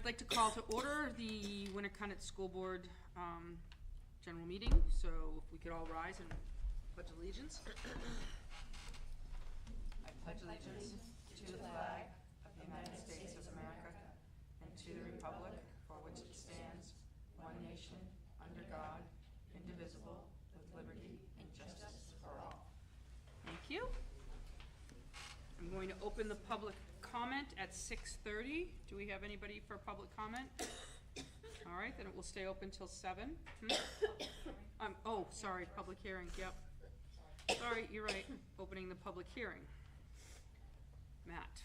like to call to order the Winnacunnet School Board general meeting. So if we could all rise and pledge allegiance. I pledge allegiance to the flag of the United States of America and to the republic for which it stands, one nation, under God, indivisible, with liberty and justice for all. Thank you. I'm going to open the public comment at 6:30. Do we have anybody for public comment? All right, then it will stay open till 7. Oh, sorry, public hearing, yep. Sorry, you're right, opening the public hearing. Matt.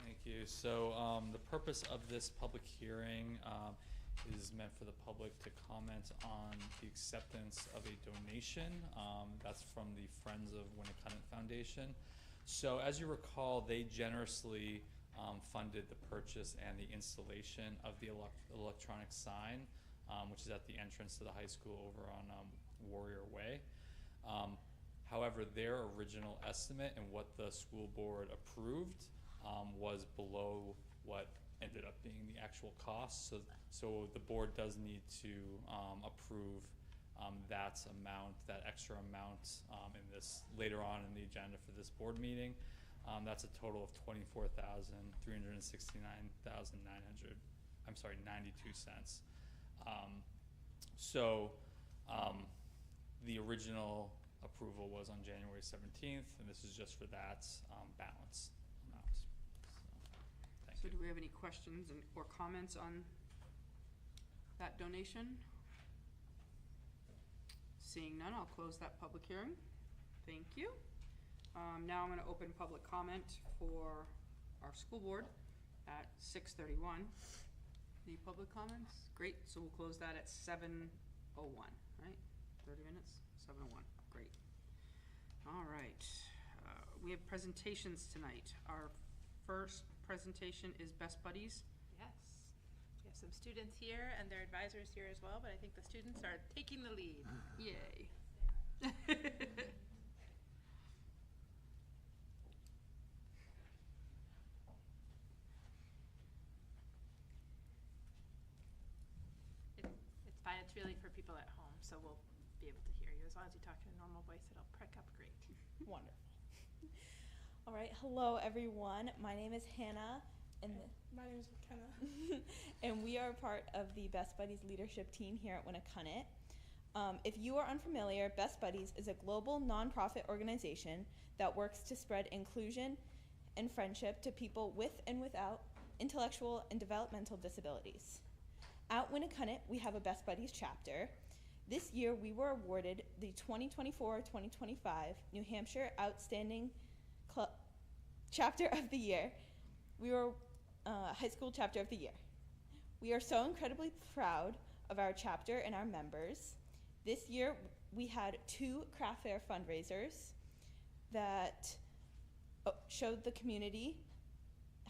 Thank you. So the purpose of this public hearing is meant for the public to comment on the acceptance of a donation. That's from the Friends of Winnacunnet Foundation. So as you recall, they generously funded the purchase and the installation of the electronic sign, which is at the entrance to the high school over on Warrior Way. However, their original estimate and what the school board approved was below what ended up being the actual cost. So the board does need to approve that amount, that extra amount in this later on in the agenda for this board meeting. That's a total of $24,369,92. The original approval was on January 17th, and this is just for that balance amount. So do we have any questions or comments on that donation? Seeing none, I'll close that public hearing. Thank you. Now I'm going to open public comment for our school board at 6:31. Any public comments? Great, so we'll close that at 7:01, right? 30 minutes, 7:01, great. All right, we have presentations tonight. Our first presentation is Best Buddies. Yes, we have some students here and their advisors here as well, but I think the students are taking the lead. Yay. It's fine, it's really for people at home, so we'll be able to hear you. As long as you talk in a normal voice, it'll pick up great. Wonderful. All right, hello everyone. My name is Hannah, and my name is McKenna. and we are part of the Best Buddies leadership team here at Winnacunnet. If you are unfamiliar, Best Buddies is a global nonprofit organization that works to spread inclusion and friendship to people with and without intellectual and developmental disabilities. At Winnacunnet, we have a Best Buddies chapter. This year, we were awarded the 2024-2025 New Hampshire Outstanding Chapter of the Year. We were High School Chapter of the Year. We are so incredibly proud of our chapter and our members. This year, we had 2 craft fair fundraisers that showed the community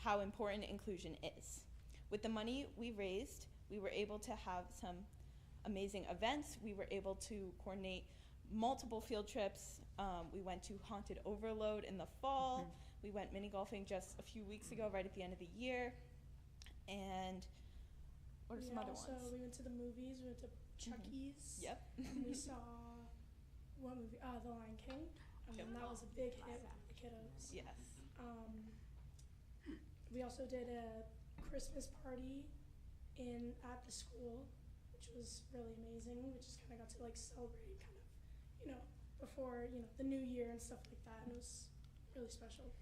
how important inclusion is. With the money we raised, we were able to have some amazing events. We were able to coordinate multiple field trips. We went to Haunted Overload in the fall. We went mini golfing just a few weeks ago, right at the end of the year. And what are some other ones? We went to the movies. We went to Chuck E.'s. Yep. And we saw what movie? The Lion King. And that was a big hit with the kiddos. Yes. We also did a Christmas party at the school, which was really amazing. We just kind of got to celebrate before, the new year and stuff like that. And it was really special.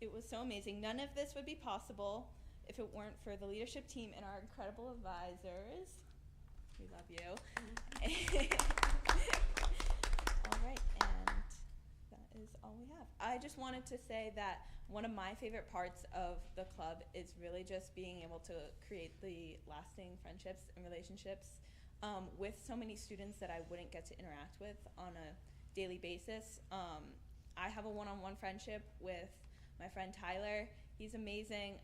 It was so amazing. None of this would be possible if it weren't for the leadership team and our incredible advisors. We love you. All right, and that is all we have. I just wanted to say that one of my favorite parts of the club is really just being able to create the lasting friendships and relationships with so many students that I wouldn't get to interact with on a daily basis. I have a one-on-one friendship with my friend Tyler. He's amazing.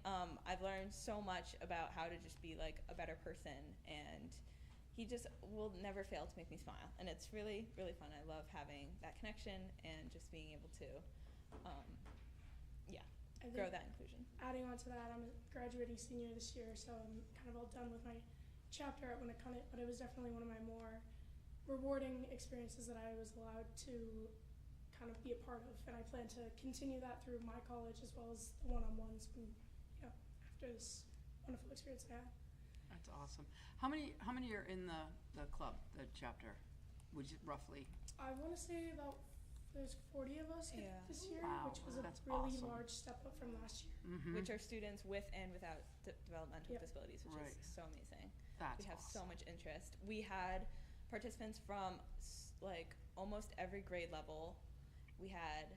I've learned so much about how to just be a better person, and he just will never fail to make me smile. And it's really, really fun. I love having that connection and just being able to, I think grow that inclusion. adding on to that, I'm a graduating senior this year, so I'm kind of all done with my chapter at Winnacunnet, but it was definitely one of my more rewarding experiences that I was allowed to kind of be a part of, and I plan to continue that through my college as well as the one-on-ones when, after this wonderful experience I had. That's awesome. How many are in the club, the chapter? Would you roughly? I want to say about there's 40 of us this year, Wow, which was a that's really awesome. large step up from last year. Mm-hmm. Which are students with and without developmental Yep. disabilities, which Right. is so amazing. That's We have so awesome. much interest. We had participants from like almost every grade level. We had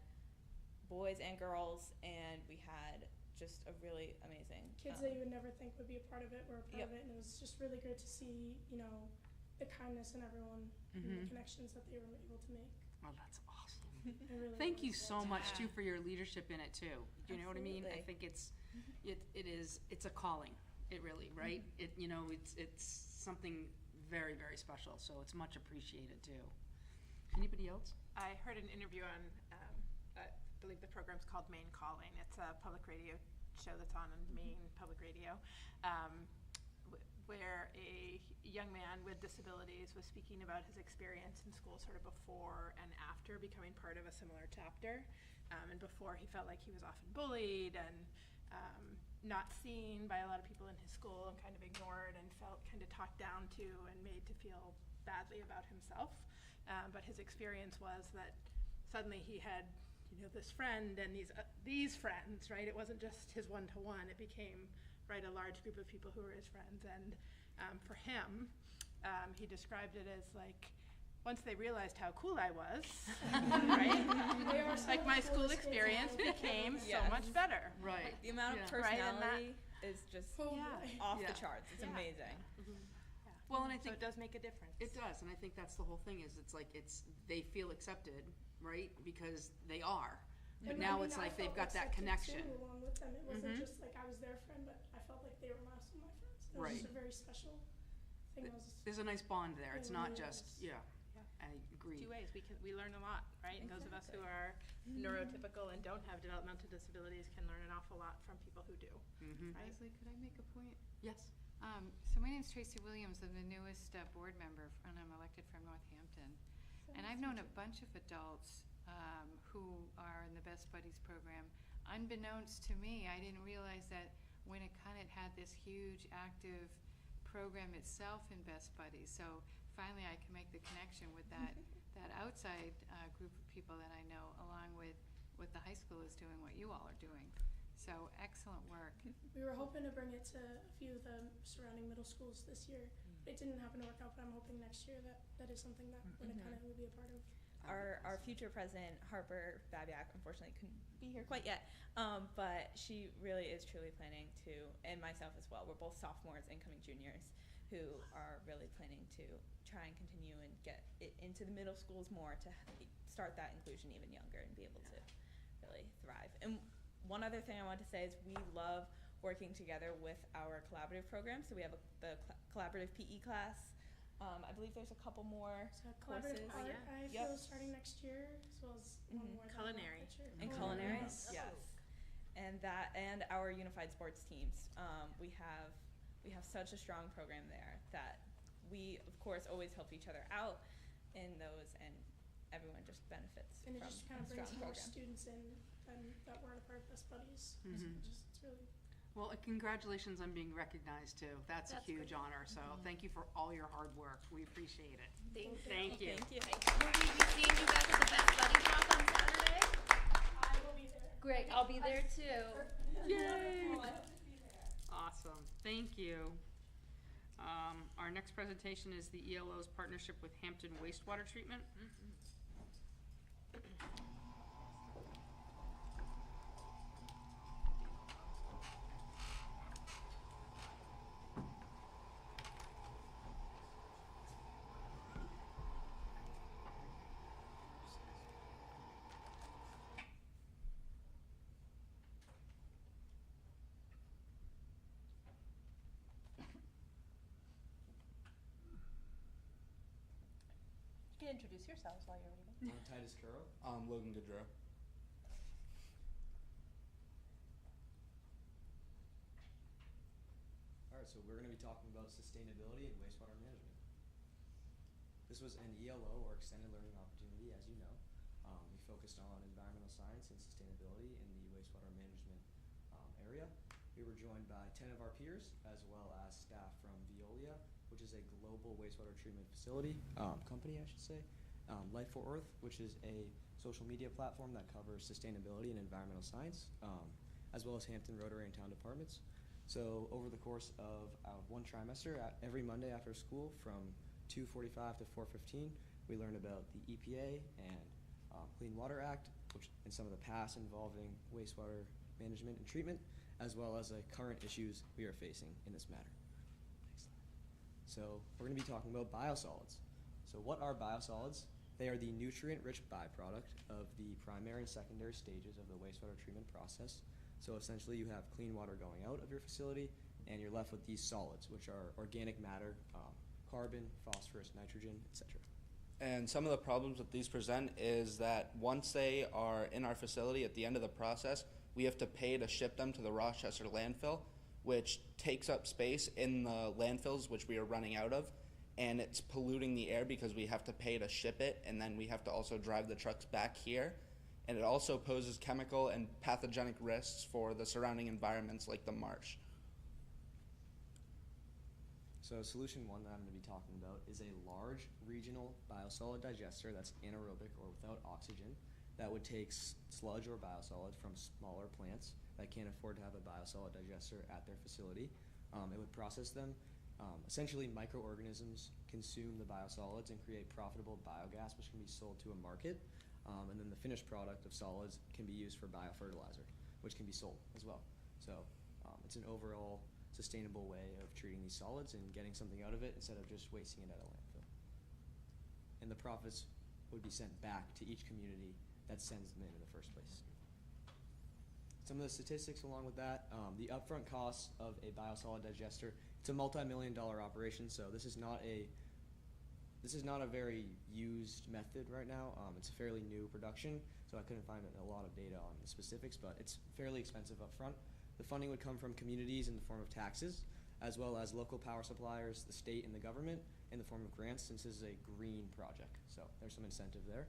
boys and girls, and we had just a really amazing Kids that you would never think would be a part of it were a part Yep. of it, and it was just really great to see, the kindness in everyone and the Mhm. connections that they were able to make. Oh, that's awesome. I really Thank you loved it. so much Yeah. too for your leadership in it too. Do you know what I mean? I Absolutely. think it's a calling. It really, right? It's something very, very special. So it's much appreciated too. Anybody else? I heard an interview on, I believe the program's called Maine Calling. It's a public radio show that's on Maine Public Radio, where a young man with disabilities was speaking about his experience in school sort of before and after becoming part of a similar chapter. And before, he felt like he was often bullied and not seen by a lot of people in his school and kind of ignored and felt kind of talked down to and made to feel badly about himself. But his experience was that suddenly he had, this friend and these friends, right? It wasn't just his one-to-one. It became, right, a large group of people who were his friends. And for him, he described it as like, once they realized how cool I was, right? They are some Like of my the school coolest kids experience ever. became so Yes. much better. Right. The amount of Yeah. Right, and that- personality is just Oh, Yeah. boy. off Yeah. the charts. It's Yeah. amazing. Yeah. Well, and I So think it does make a difference. it does, and I think that's the whole thing. Is they feel accepted, right? Because they are. But And now I it's mean, I like they've felt got that accepted, connection. too, along with them. It wasn't Mhm. just like I was their friend, but I felt like they were also my friends. It was Right. just a very special thing. There's a nice bond there. It's It not really just is. yeah. Yeah. I agree. Two ways. We learn a lot, right? And those of us who are neurotypical and don't have developmental disabilities can learn an awful lot from people who do. Mm-hmm. Right. Leslie, could I make a point? Yes. So my name's Tracy Williams. I'm the newest board member, and I'm elected from Northampton. And I've known a bunch of adults who are in the Best Buddies program. Unbeknownst to me, I didn't realize that Winnacunnet had this huge active program itself in Best Buddies. So finally I can make the connection with that outside group of people that I know, along with what the high school is doing, what you all are doing. So excellent work. We were hoping to bring it to a few of the surrounding middle schools this year. It didn't happen to work out, but I'm hoping next year that is something that Winnacunnet will be a part of. Our future president, Harper Babiak, unfortunately couldn't be here quite yet, but she really is truly planning to, and myself as well, we're both sophomores, incoming juniors, who are really planning to try and continue and get it into the middle schools more to start that inclusion even younger and be able to really thrive. And one other thing I want to say is we love working together with our collaborative program. So we have the collaborative PE class. I believe there's a couple more So collaborative courses. art, I Yep. feel, starting next year, as well as one more. that I'm not Culinary. quite sure. And culinary, yes. And our unified sports teams. We have such a strong program there that we, of course, always help each other out in those, and everyone just benefits And it from just kind a of brings strong more program. students in that weren't a part of Best Buddies. So Mhm. it's really Well, congratulations on being recognized too. That's a huge honor. So thank you for all your hard work. We appreciate it. Thank you. Thank you. Will we be seeing you guys at the Best Buddies Walk on Saturday? I will be there. Great, I'll be there too. Yay! Awesome. Thank you. Our next presentation is the ELO's partnership with Hampton Wastewater Treatment. You can introduce yourselves while you're reading. I'm Titus Curro. I'm Logan Goodrow. so we're going to be talking about sustainability and wastewater management. This was an ELO, or extended learning opportunity, as you know. We focused on environmental science and sustainability in the wastewater management area. We were joined by 10 of our peers, as well as staff from Veolia, which is a global wastewater treatment facility, company, I should say. Life for Earth, which is a social media platform that covers sustainability and environmental science, as well as Hampton Rotary and Town Departments. So over the course of one trimester, every Monday after school from 2:45 to 4:15, we learned about the EPA and Clean Water Act, which and some of the past involving wastewater management and treatment, as well as the current issues we are facing in this matter. Next slide. So we're going to be talking about biosolids. So what are biosolids? They are the nutrient-rich byproduct of the primary and secondary stages of the wastewater treatment process. So essentially you have clean water going out of your facility, and you're left with these solids, which are organic matter, carbon, phosphorus, nitrogen, etc. And some of the problems that these present is that once they are in our facility at the end of the process, we have to pay to ship them to the Rochester landfill, which takes up space in the landfills which we are running out of, and it's polluting the air because we have to pay to ship it, and then we have to also drive the trucks back here. And it also poses chemical and pathogenic risks for the surrounding environments like the marsh. So solution one that I'm going to be talking about is a large regional biosolid digester that's anaerobic or without oxygen that would take sludge or biosolid from smaller plants that can't afford to have a biosolid digester at their facility. It would process them. Essentially, microorganisms consume the biosolids and create profitable biogas, which can be sold to a market. And then the finished product of solids can be used for biofertilizer, which can be sold as well. So it's an overall sustainable way of treating these solids and getting something out of it instead of just wasting it at a landfill. And the profits would be sent back to each community that sends them in the first place. Some of the statistics along with that, the upfront costs of a biosolid digester, it's a multi-million-dollar operation, so this is not a very used method right now. It's a fairly new production, so I couldn't find a lot of data on the specifics, but it's fairly expensive up front. The funding would come from communities in the form of taxes, as well as local power suppliers, the state and the government, in the form of grants, since this is a green project. So there's some incentive there.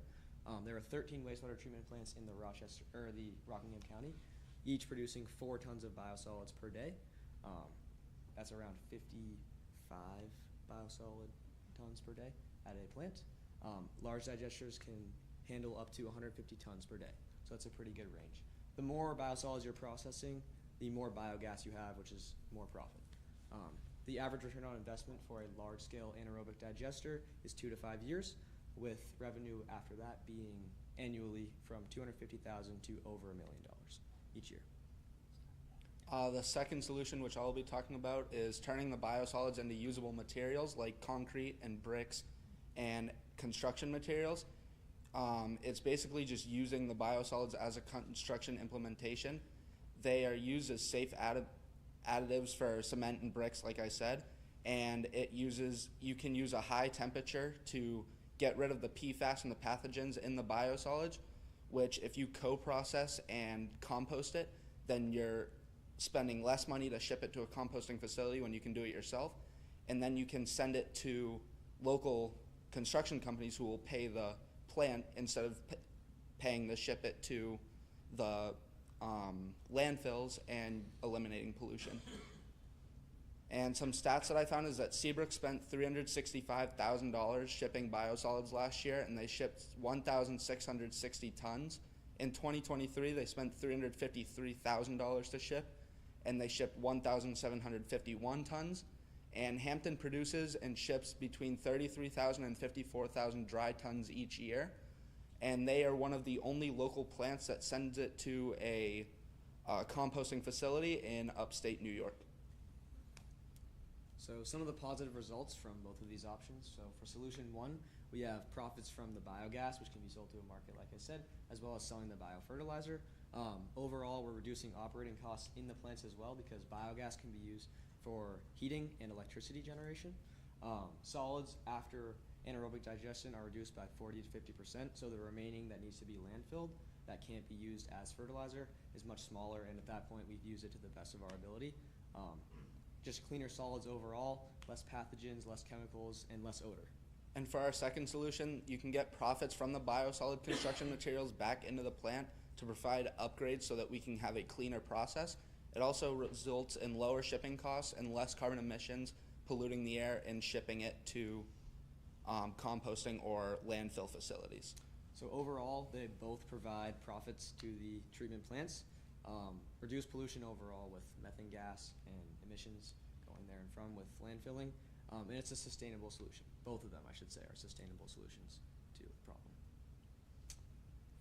There are 13 wastewater treatment plants in the Rockingham County, each producing 4 tons of biosolids per day. That's around 55 biosolid tons per day at a plant. Large digesters can handle up to 150 tons per day, so that's a pretty good range. The more biosolids you're processing, the more biogas you have, which is more profit. The average return on investment for a large-scale anaerobic digester is 2 to 5 years, with revenue after that being annually from $250,000 to over $1 million each year. The second solution, which I'll be talking about, is turning the biosolids into usable materials like concrete and bricks and construction materials. It's basically just using the biosolids as a construction implementation. They are used as safe additives for cement and bricks, like I said, and you can use a high temperature to get rid of the PFAS and the pathogens in the biosolids, which if you co-process and compost it, then you're spending less money to ship it to a composting facility when you can do it yourself, and then you can send it to local construction companies who will pay the plant instead of paying to ship it to the landfills and eliminating pollution. And some stats that I found is that Seabrook spent $365,000 shipping biosolids last year, and they shipped 1,660 tons. In 2023, they spent $353,000 to ship, and they shipped 1,751 tons. And Hampton produces and ships between 33,000 and 54,000 dry tons each year. And they are one of the only local plants that sends it to a composting facility in upstate New York. So some of the positive results from both of these options. So for solution one, we have profits from the biogas, which can be sold to a market, like I said, as well as selling the biofertilizer. Overall, we're reducing operating costs in the plants as well, because biogas can be used for heating and electricity generation. Solids after anaerobic digestion are reduced by 40 to 50%, so the remaining that needs to be landfilled that can't be used as fertilizer is much smaller, and at that point we've used it to the best of our ability. just cleaner solids overall, less pathogens, less chemicals, and less odor. And for our second solution, you can get profits from the biosolid construction materials back into the plant to provide upgrades so that we can have a cleaner process. It also results in lower shipping costs and less carbon emissions polluting the air and shipping it to composting or landfill facilities. So overall, they both provide profits to the treatment plants, reduce pollution overall with methane gas and emissions going there and from with landfilling, and it's a sustainable solution. Both of them, I should say, are sustainable solutions to the problem.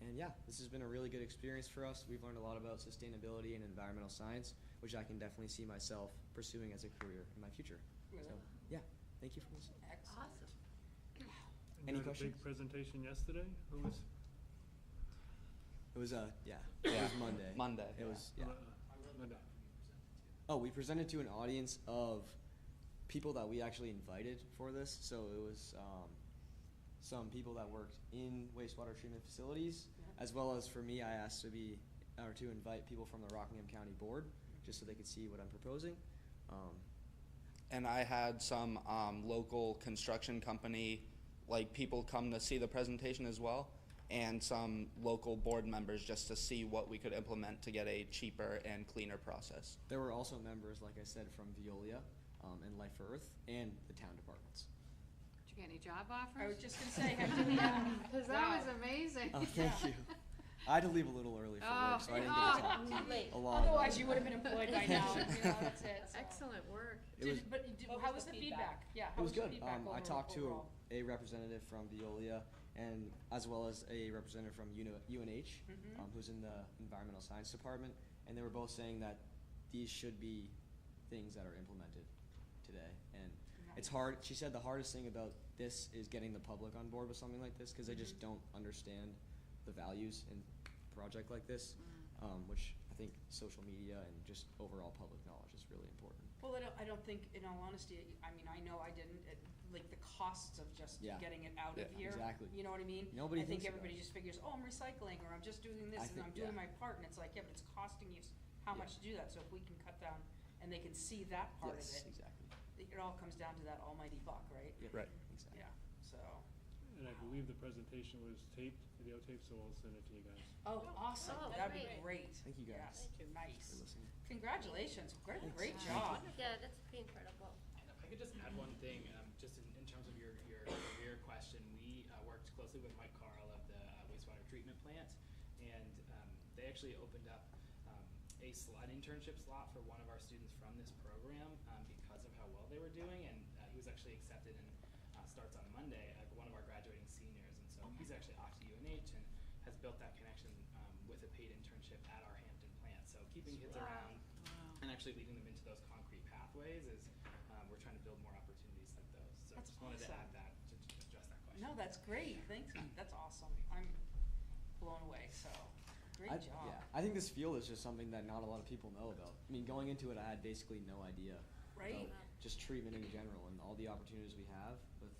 And yeah, this has been a really good experience for us. We've learned a lot about sustainability and environmental science, which I can definitely see myself pursuing as a career in my future. Really? So yeah, thank you for listening. Excellent. Awesome. And Any you had questions? a big presentation yesterday? Who was? It was it was Monday. Monday. It was yeah. Monday. Oh, we presented to an audience of people that we actually invited for this. So it was some people that worked in wastewater treatment facilities, as well as for me, I asked to invite people from the Rockingham County Board, just so they could see what I'm proposing. And I had some local construction company people come to see the presentation as well, and some local board members just to see what we could implement to get a cheaper and cleaner process. There were also members, like I said, from Veolia and Life for Earth and the town departments. Did you get any job offers? I was just gonna say, have you, Because that was amazing. Oh, thank you. I had to leave a little early for work, so I didn't get to talk to Late. a lot. otherwise you would have been employed by now, that's it. So. Excellent work. How was the feedback? Yeah, how It was the good. feedback I talked to overall? a representative from Veolia, and as well as a representative from UNH, who's in the environmental science department, and they were both saying that these should be things that are implemented today. And it's hard. She said the hardest thing about this is getting the public on board with something like this, because they just don't understand the values in a project like this, which I think social media and just overall public knowledge is really important. Well, I don't think, in all honesty, I mean, I know I didn't, the costs of just getting it out of here. Exactly. You know what I mean? Nobody I think thinks everybody about it. just figures, oh, I'm recycling, or I'm just doing this, I and think- I'm doing yeah. my part, and it's like, yeah, but it's costing you how much to do that, so if we can cut down, and they can see that part of Yes, it, exactly. it all comes down to that almighty buck, right? Yep, Right. Exactly. Yeah, so. And I believe the presentation was taped, videotaped, so we'll send it to you guys. Oh, awesome, Oh, that'd be great. great. Thank you, guys. Yes, nice. For listening. Congratulations, great Thanks. job. Yeah, that's pretty incredible. If I could just add one thing, just in terms of your career question, we worked closely with Mike Carl of the wastewater treatment plant, and they actually opened up an internship slot for one of our students from this program because of how well they were doing, and he was actually accepted and starts on Monday, one of our graduating seniors, and so he's actually off to UNH and has built that connection with a paid internship at our Hampton plant. So keeping kids around and actually leading them into those concrete pathways is we're trying to build more opportunities like those. So That's just wanted to awesome. add that to address that question. No, that's great, thanks, that's awesome, I'm blown away, so, great job. Yeah, I think this field is just something that not a lot of people know about. I mean, going into it, I had basically no idea Right? about just treatment in general and all the opportunities we have with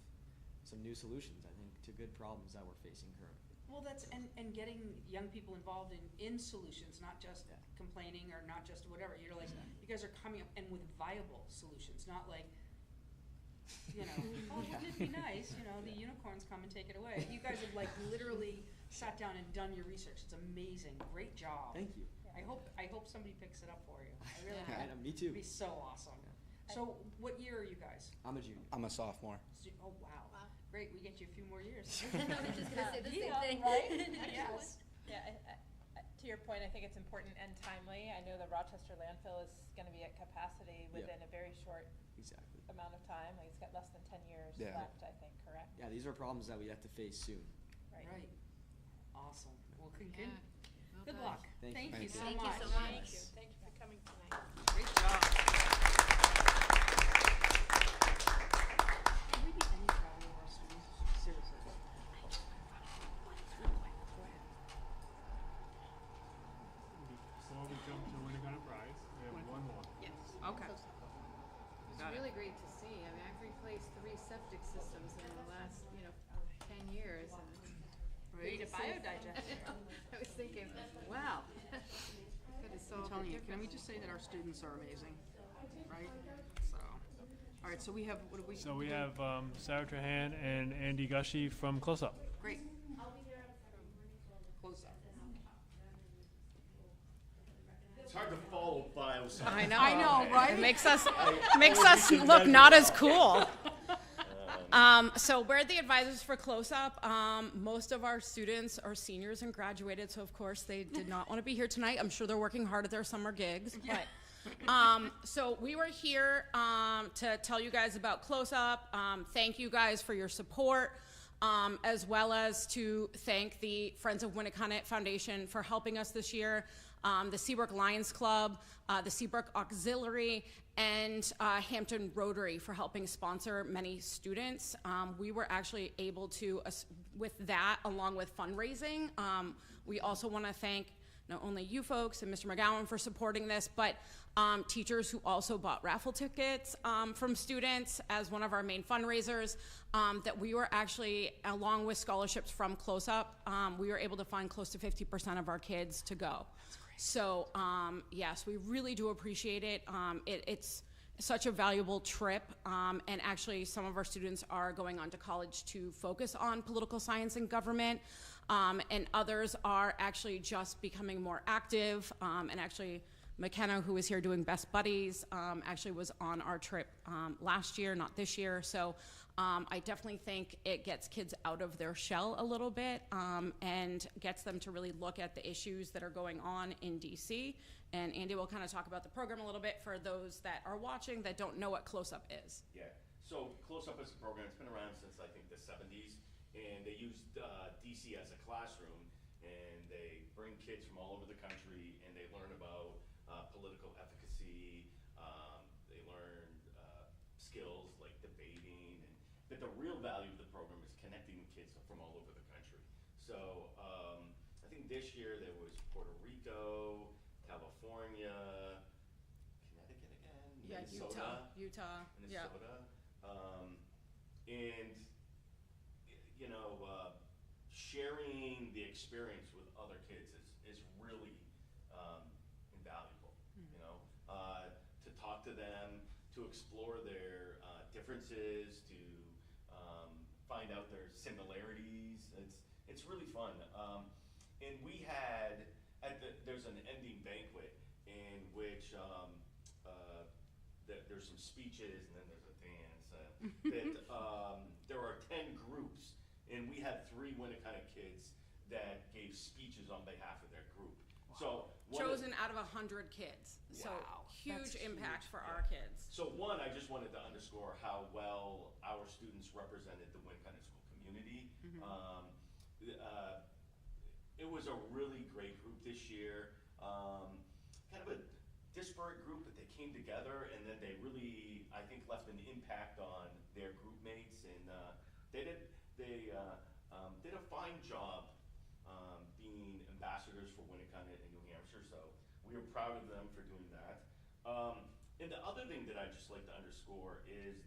some new solutions, I think, to good problems that we're facing currently. Well, that's, and getting young people involved in solutions, not just Yeah. complaining or not just whatever, you're like, you guys are coming up and with viable solutions, not like, oh, wouldn't it be nice, the unicorns come and take it away. You guys have literally sat down and done your research, it's amazing, great job. Thank you. I hope somebody picks it up for you, I really Yeah. do. Me too. It'd be so awesome. So, what year are you guys? I'm a junior. I'm a sophomore. Oh, wow. Wow. Great, we get you a few more years. I was just gonna say the same Yeah, thing. right? Yes. Yeah, to your point, I think it's important and timely. I know the Rochester landfill is gonna be at capacity within a very short Exactly. amount of time. Like, it's got less than 10 years Yeah. left, I think, correct? Yeah, these are problems that we have to face soon. Right. Awesome. Well, Yeah. Well good done. luck. Thank you. you so Thank you much. so much. Thank you. Thank you for coming tonight. Great job. Can we be any proud of our students? Seriously. Go ahead. Before we jump to Winnacunnet Prize, we have one more. Yes. Okay. It's Got it. really great to see. I mean, I've replaced 3 septic systems in the last, 10 years. And Ready to see- biodigest. I was thinking, wow. Could have I'm solved telling it you, can we differently. just say that our students are amazing? right? So, all right, so we have, what do we? So we have Sarah Trahan and Andy Gushie from Close Up. Great. Close up. It's hard to follow files. I know, right? It makes us always think look you not guys as are cool. So we're the advisors for Close Up. Most of our students are seniors and graduated, so of course they did not want to be here tonight. I'm sure they're working hard at their summer gigs. But so we were here to tell you guys about Close Up. Thank you guys for your support, as well as to thank the Friends of Winnacunnet Foundation for helping us this year. The Seabrook Lions Club, the Seabrook Auxiliary, and Hampton Rotary for helping sponsor many students. We were actually able to, with that, along with fundraising, we also want to thank not only you folks and Mr. McGowan for supporting this, but teachers who also bought raffle tickets from students as one of our main fundraisers, that we were actually, along with scholarships from Close Up, we were able to find close to 50% of our kids to go. So yes, we really do appreciate it. It's such a valuable trip, and actually some of our students are going on to college to focus on political science and government, and others are actually just becoming more active, and actually McKenna, who is here doing Best Buddies, actually was on our trip last year, not this year. So I definitely think it gets kids out of their shell a little bit, and gets them to really look at the issues that are going on in DC. And Andy will kind of talk about the program a little bit for those that are watching that don't know what Close Up is. Yeah, so Close Up is a program, it's been around since I think the 70s, and they used DC as a classroom, and they bring kids from all over the country, and they learn about political efficacy, they learn skills like debating, but the real value of the program is connecting kids from all over the country. So I think this year there was Puerto Rico, California, Connecticut again, Yeah, Minnesota, Utah. Yeah. And you know, sharing the experience with other kids is really invaluable. You know, to talk to them, to explore their differences, to find out their similarities. It's really fun. And we had there's an ending banquet in which there's some speeches and then there's a dance. There are 10 groups, and we had 3 Winnacunnet kids that gave speeches on behalf of their group. So Chosen out of 100 kids. So Wow, huge that's impact huge, for yeah. our kids. So one, I just wanted to underscore how well our students represented the Winnacunnet school community. It was a really great group this year. Kind of a disparate group, but they came together, and then they really, I think, left an impact on their group mates, and they did a fine job being ambassadors for Winnacunnet in New Hampshire. So we are proud of them for doing that. And the other thing that I'd just like to underscore is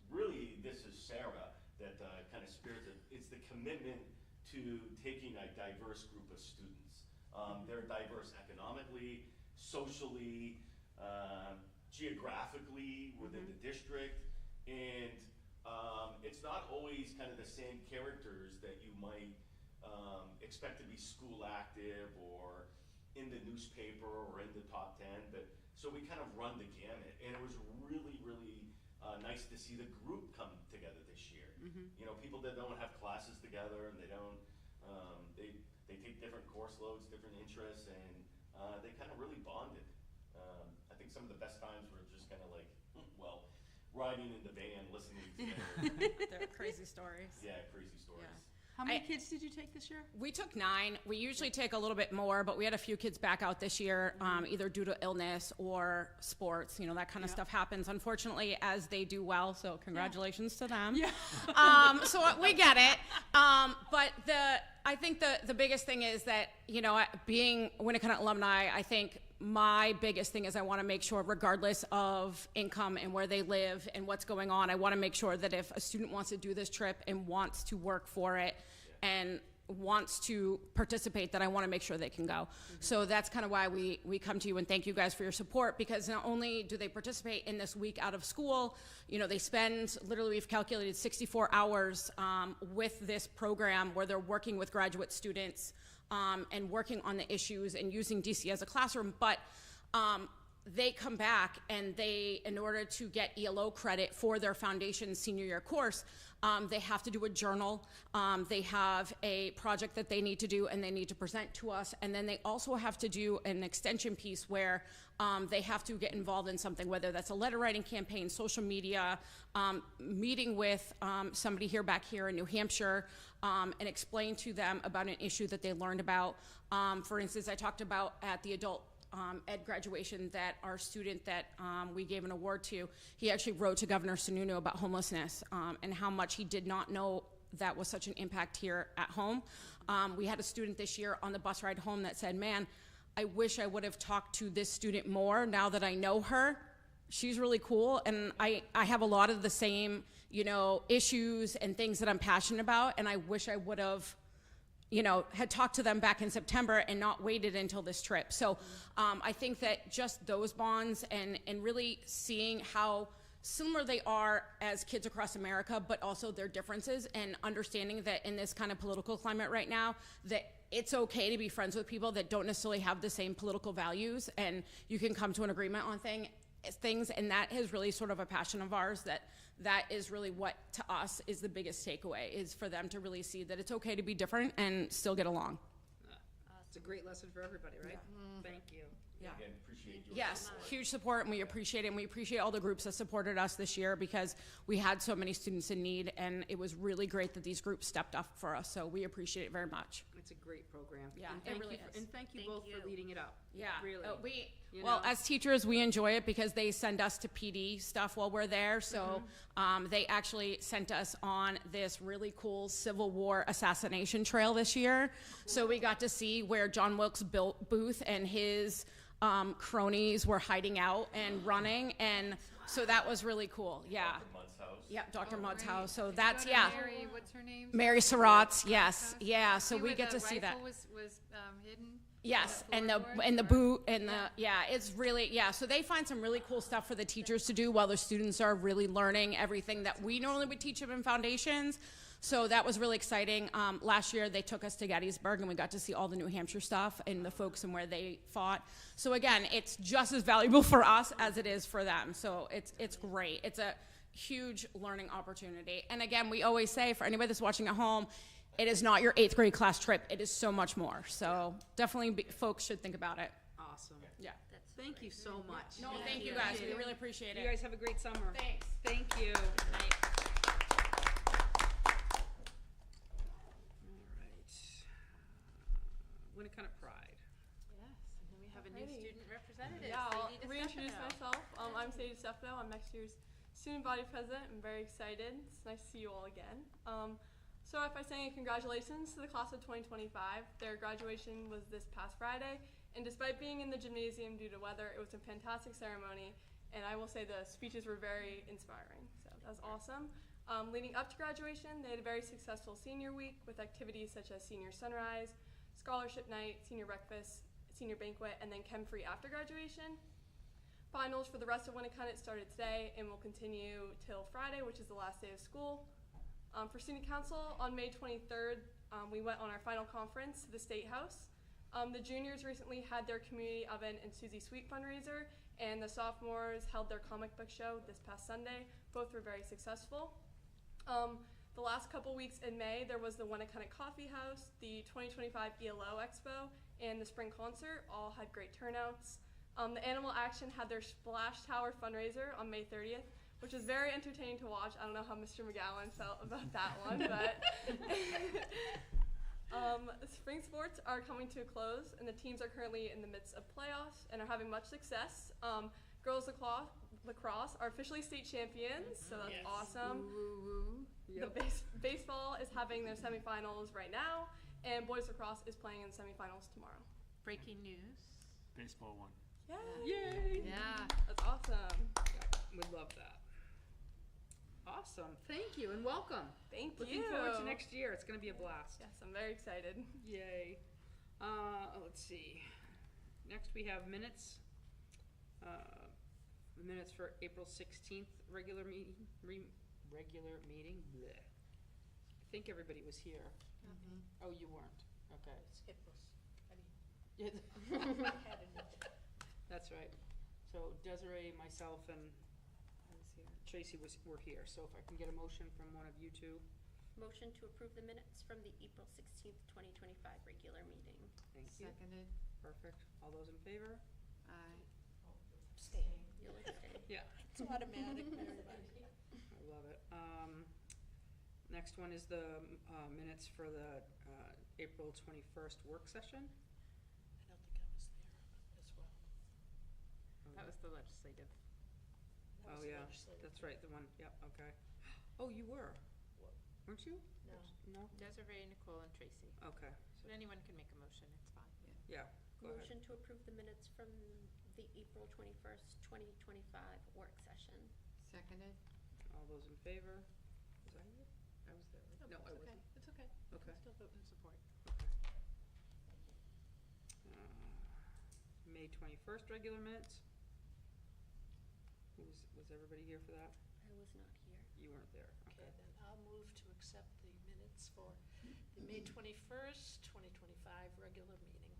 really this is Sarah that kind of spears it. It's the commitment to taking a diverse group of students. They're diverse economically, socially, geographically within the district, and it's not always kind of the same characters that you might expect to be school active or in the newspaper or in the top 10, but so we kind of run the gamut, and it was really, really nice to see the group come together this year. You know, people that don't have classes together, and they don't, they take different course loads, different interests, and they kind of really bonded. I think some of the best times were just kind of like, well, riding in the van, listening to They're crazy stories. yeah, crazy stories. Yeah. How many kids did you take this year? We took 9. We usually take a little bit more, but we had a few kids back out this year, either due to illness or sports. You know, that kind of stuff happens, unfortunately, as they do well. So congratulations to them. Yeah. So we get it. But I think the biggest thing is that, you know, being Winnacunnet alumni, I think my biggest thing is I want to make sure, regardless of income and where they live and what's going on, I want to make sure that if a student wants to do this trip and wants to work for it and wants to participate, that I want to make sure they can go. So that's kind of why we come to you and thank you guys for your support, because not only do they participate in this week out of school, you know, they spend, literally we've calculated 64 hours with this program where they're working with graduate students and working on the issues and using DC as a classroom, but they come back and they, in order to get ELO credit for their foundation senior year course, they have to do a journal. They have a project that they need to do and they need to present to us. And then they also have to do an extension piece where they have to get involved in something, whether that's a letter writing campaign, social media, meeting with somebody back here in New Hampshire, and explain to them about an issue that they learned about. For instance, I talked about at the adult ed graduation that our student that we gave an award to, he actually wrote to Governor Sununu about homelessness and how much he did not know that was such an impact here at home. We had a student this year on the bus ride home that said, man, I wish I would have talked to this student more now that I know her. She's really cool, and I have a lot of the same, you know, issues and things that I'm passionate about, and I wish I would have, you know, had talked to them back in September and not waited until this trip. So I think that just those bonds and really seeing how similar they are as kids across America, but also their differences, and understanding that in this kind of political climate right now, that it's okay to be friends with people that don't necessarily have the same political values, and you can come to an agreement on things, and that is really sort of a passion of ours, that is really what to us is the biggest takeaway, is for them to really see that it's okay to be different and still get along. It's a great lesson for everybody, right? Thank you. Yeah. Again, appreciate your Yes, support. huge support, and we appreciate it, and we appreciate all the groups that supported us this year, because we had so many students in need, and it was really great that these groups stepped up for us, so we appreciate it very much. It's a great program. Yeah, And it thank really you is. And thank you Thank both you. for leading it up. Yeah, Really. Well, as teachers, we enjoy it because they send us to PD stuff while we're there. So they actually sent us on this really cool Civil War assassination trail this year. So we got to see where John Wilkes Booth and his cronies were hiding out and running, and so that was really cool. Yeah. Dr. Mudd's house. Yeah, Dr. Mudd's Great. house. So Did you that's go to Mary, what's her name? Mary Surratt's. Yes, yeah. So See we where get the to see that. rifle was hidden. Yes, on and the the floorboard? and the boot and it's really So they find some really cool stuff for the teachers to do while the students are really learning everything that we normally would teach them in foundations. So that was really exciting. Last year they took us to Gettysburg and we got to see all the New Hampshire stuff and the folks and where they fought. So again, it's just as valuable for us as it is for them. So it's great. It's a huge learning opportunity. And again, we always say, for anybody that's watching at home, it is not your 8th grade class trip. It is so much more. So definitely folks should think about it. Awesome. Yeah. Thank you so much. No, thank you guys. We really appreciate it. You guys have a great summer. Thanks. Thank you. All right. Winnacunnet Pride. Yes, and then we have a new Alrighty. student representative. Yeah, I'll Sadie reintroduce DeStefano. myself. I'm Sadie DeStefano. I'm next year's student body president. I'm very excited. It's nice to see you all again. Start off by saying congratulations to the class of 2025. Their graduation was this past Friday, and despite being in the gymnasium due to weather, it was a fantastic ceremony, and I will say the speeches were very inspiring, so that was awesome. Leading up to graduation, they had a very successful senior week with activities such as senior sunrise, scholarship night, senior breakfast, senior banquet, and then chem free after graduation. Finals for the rest of Winnacunnet started today and will continue till Friday, which is the last day of school. For Student Council, on May 23rd, we went on our final conference to the State House. The juniors recently had their community oven and Susie Sweet fundraiser, and the sophomores held their comic book show this past Sunday. Both were very successful. The last couple weeks in May, there was the Winnacunnet Coffee House, the 2025 ELO Expo, and the spring concert. All had great turnouts. The Animal Action had their Splash Tower fundraiser on May 30th, which was very entertaining to watch. I don't know how Mr. McGowan felt about that one, but spring sports are coming to a close, and the teams are currently in the midst of playoffs and are having much success. Girls lacrosse are officially state champions, so that's awesome. Yep. The baseball is having their semifinals right now, and boys lacrosse is playing in semifinals tomorrow. Breaking news. Baseball won. Yay! Yeah. That's awesome. Would love that. Awesome. Awesome. Thank you and welcome. Thank Looking you. forward to next year. It's going to be a blast. Yes, I'm very excited. Yay. Let's see. Next we have minutes. The minutes for April 16th regular meeting. Regular meeting. Bleh. I think everybody was here. Oh, you weren't. Okay. Skip was, I mean, Yeah. I had a meeting. That's right. So Desiree, myself, and Tracy were here. So if I can get a motion from one of you two. Motion to approve the minutes from the April 16th, 2025 regular meeting. Thank you. Seconded. Perfect. All those in favor? Aye. Abstain. You'll abstain. Yeah. It's automatic, everybody. I love it. Next one is the minutes for the April 21st work session. I don't think I was there as well. That was the legislative. That Oh, was yeah, legislative. that's right, the one, yep, okay. Oh, you were, weren't you? No. No? Desiree, Nicole, and Tracy. Okay, But anyone can make a motion, it's fine. yeah, go ahead. Motion to approve the minutes from the April 21st, 2025 work session. Seconded. All those in favor? Was I here? I was there. No, I It's okay. wasn't. It's okay. Okay. Still vote in support. Okay. May 21st regular minutes. Was everybody here for that? I was not here. You weren't there, Okay, okay. then I'll move to accept the minutes for the May 21st, 2025 regular meeting.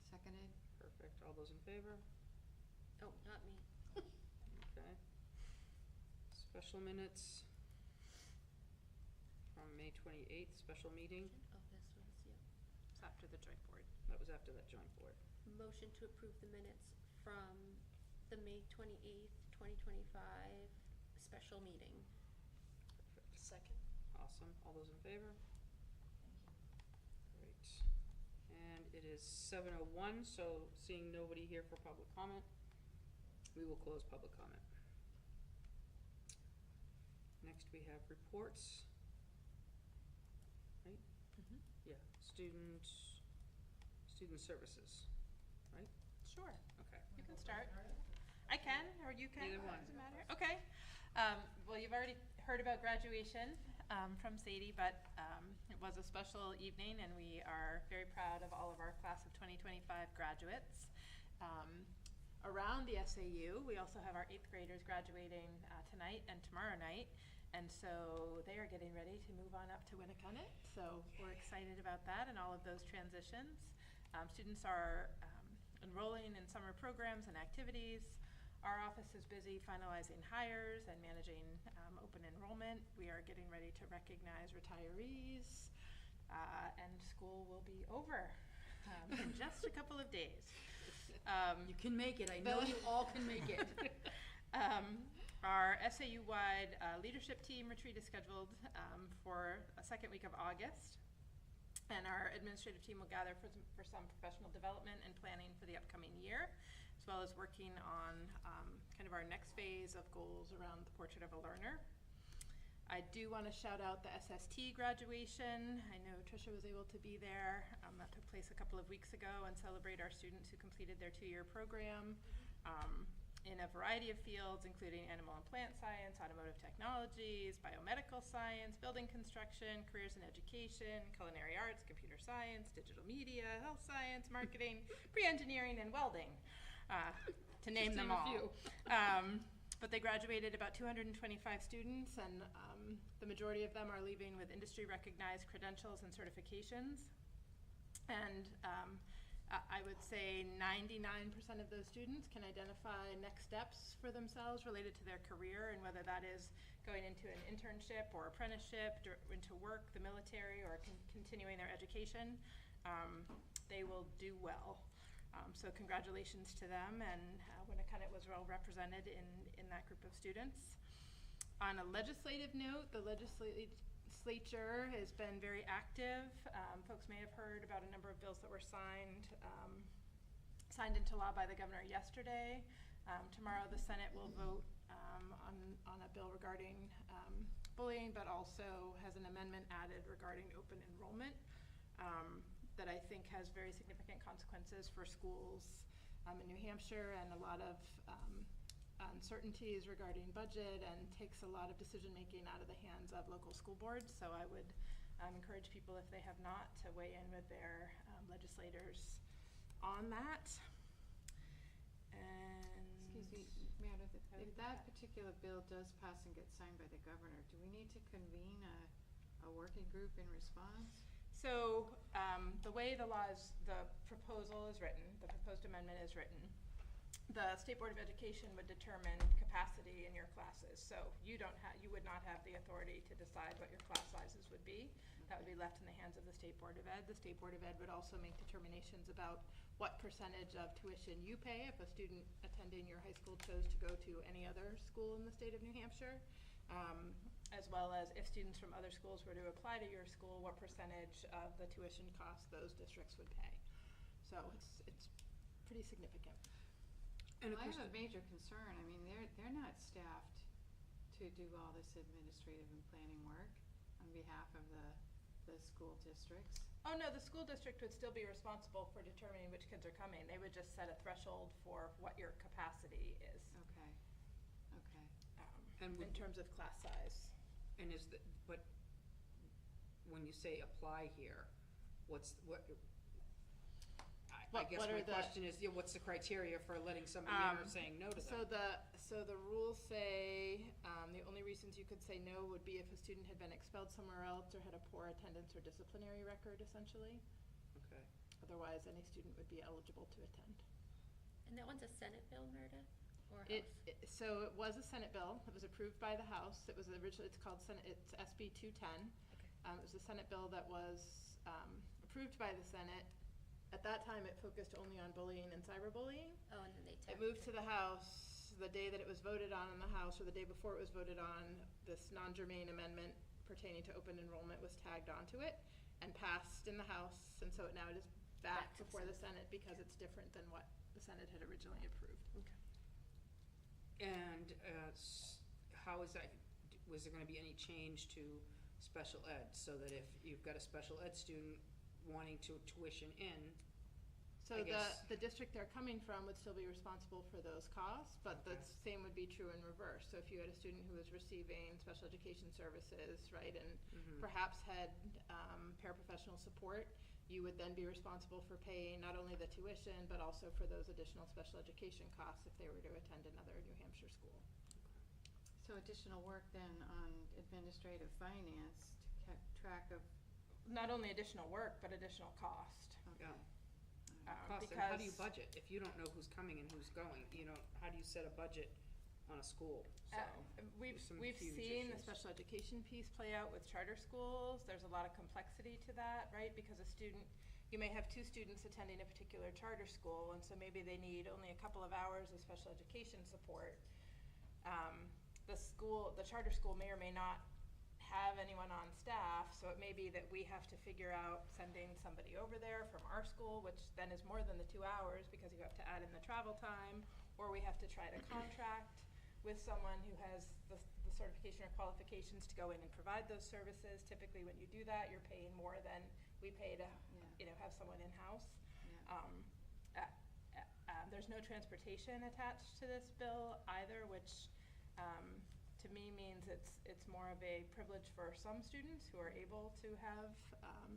Seconded. Perfect, all those in favor? Oh, not me. Okay. Special minutes from May 28th, special meeting. Oh, this was, yeah. It's after the joint board. That was after that joint board. Motion to approve the minutes from the May 28th, 2025 special meeting. Perfect. Second. Awesome. All those in favor? Great. And it is 7:01, so seeing nobody here for public comment, we will close public comment. Next we have reports. Right? Yeah, student services, right? Sure. Okay. You can start. I can, or you can. Either one. Doesn't matter. Okay. Well, you've already heard about graduation from Sadie, but it was a special evening, and we are very proud of all of our class of 2025 graduates. Around the SAU, we also have our 8th graders graduating tonight and tomorrow night, and so they are getting ready to move on up to Winnacunnet. So we're excited about that and all of those transitions. Students are enrolling in summer programs and activities. Our office is busy finalizing hires and managing open enrollment. We are getting ready to recognize retirees, and school will be over in just a couple of days. You can make it. I know you all can make it. Our SAU-wide leadership team retreat is scheduled for a second week of August. And our administrative team will gather for some professional development and planning for the upcoming year, as well as working on kind of our next phase of goals around the Portrait of a Learner. I do want to shout out the SST graduation. I know Tricia was able to be there. That took place a couple of weeks ago, and celebrate our students who completed their 2-year program in a variety of fields, including animal and plant science, automotive technologies, biomedical science, building construction, careers in education, culinary arts, computer science, digital media, health science, marketing, pre-engineering, and welding, to name them all. But they graduated about 225 students, and the majority of them are leaving with industry-recognized credentials and certifications. And I would say 99% of those students can identify next steps for themselves related to their career, and whether that is going into an internship or apprenticeship, into work, the military, or continuing their education, they will do well. So congratulations to them, and Winnacunnet was well represented in that group of students. On a legislative note, the legislature has been very active. Folks may have heard about a number of bills that were signed into law by the governor yesterday. Tomorrow the Senate will vote on a bill regarding bullying, but also has an amendment added regarding open enrollment that I think has very significant consequences for schools in New Hampshire, and a lot of uncertainties regarding budget and takes a lot of decision-making out of the hands of local school boards. So I would encourage people, if they have not, to weigh in with their legislators on that. And Excuse me, Meredith, if that particular bill does pass and gets signed by the governor, do we need to convene a working group in response? So the way the proposal is written, the proposed amendment is written, the State Board of Education would determine capacity in your classes. So you would not have the authority to decide what your class sizes would be. That would be left in the hands of the State Board of Ed. The State Board of Ed would also make determinations about what percentage of tuition you pay if a student attending your high school chose to go to any other school in the state of New Hampshire, as well as if students from other schools were to apply to your school, what percentage of the tuition costs those districts would pay. So it's pretty significant. And I have a major concern. I mean, they're not staffed to do all this administrative and planning work on behalf of the school districts. Oh no, the school district would still be responsible for determining which kids are coming. They would just set a threshold for what your capacity is. Okay. And in terms of class size. And when you say apply here, I guess my question is, what's the criteria for letting somebody in or saying no to them? So the rules say the only reasons you could say no would be if a student had been expelled somewhere else or had a poor attendance or disciplinary record, essentially. Okay. Otherwise, any student would be eligible to attend. And that one's a Senate bill, Meredith? Or House? So it was a Senate bill. It was approved by the House. It was originally, it's SB 210. Okay. It was a Senate bill that was approved by the Senate. At that time, it focused only on bullying and cyberbullying. Oh, and then It moved to the House the day that it was voted on in the House, or the day before it was voted on. This non-germane amendment pertaining to open enrollment was tagged onto it and passed in the House, and so it now is back before the Senate because it's different than what the Senate had originally approved. Okay. And how is that, was there gonna be any change to special ed, so that if you've got a special ed student wanting to tuition in, So the district they're coming from would still be responsible for those costs, but the same would be true in reverse. So if you had a student who was receiving special education services, right, and perhaps had paraprofessional support, you would then be responsible for paying not only the tuition, but also for those additional special education costs if they were to attend another New Hampshire school. So additional work then on administrative finance to keep track of. Not only additional work, but additional cost. Yeah. Cost, and how do you budget if you don't know who's coming and who's going? How do you set a budget on a school? So we've seen the special education piece play out with charter schools. There's a lot of complexity to that, right? Because you may have two students attending a particular charter school, and so maybe they need only a couple of hours of special education support. The charter school may or may not have anyone on staff, so it may be that we have to figure out sending somebody over there from our school, which then is more than the 2 hours because you have to add in the travel time, or we have to try to contract with someone who has the certification or qualifications to go in and provide those services. Typically when you do that, you're paying more than we pay to have someone in-house. There's no transportation attached to this bill either, which to me means it's more of a privilege for some students who are able to have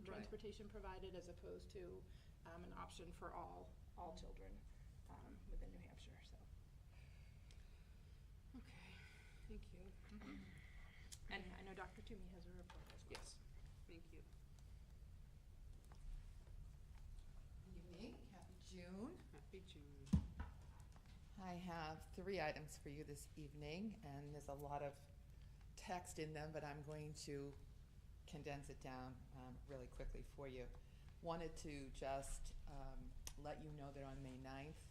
transportation provided as opposed to an option for all children within New Hampshire. So. Okay, thank you. And I know Dr. Toomey has a report as well. Yes, thank you. Evening, happy June. Happy June. I have 3 items for you this evening, and there's a lot of text in them, but I'm going to condense it down really quickly for you. Wanted to just let you know that on May 9th,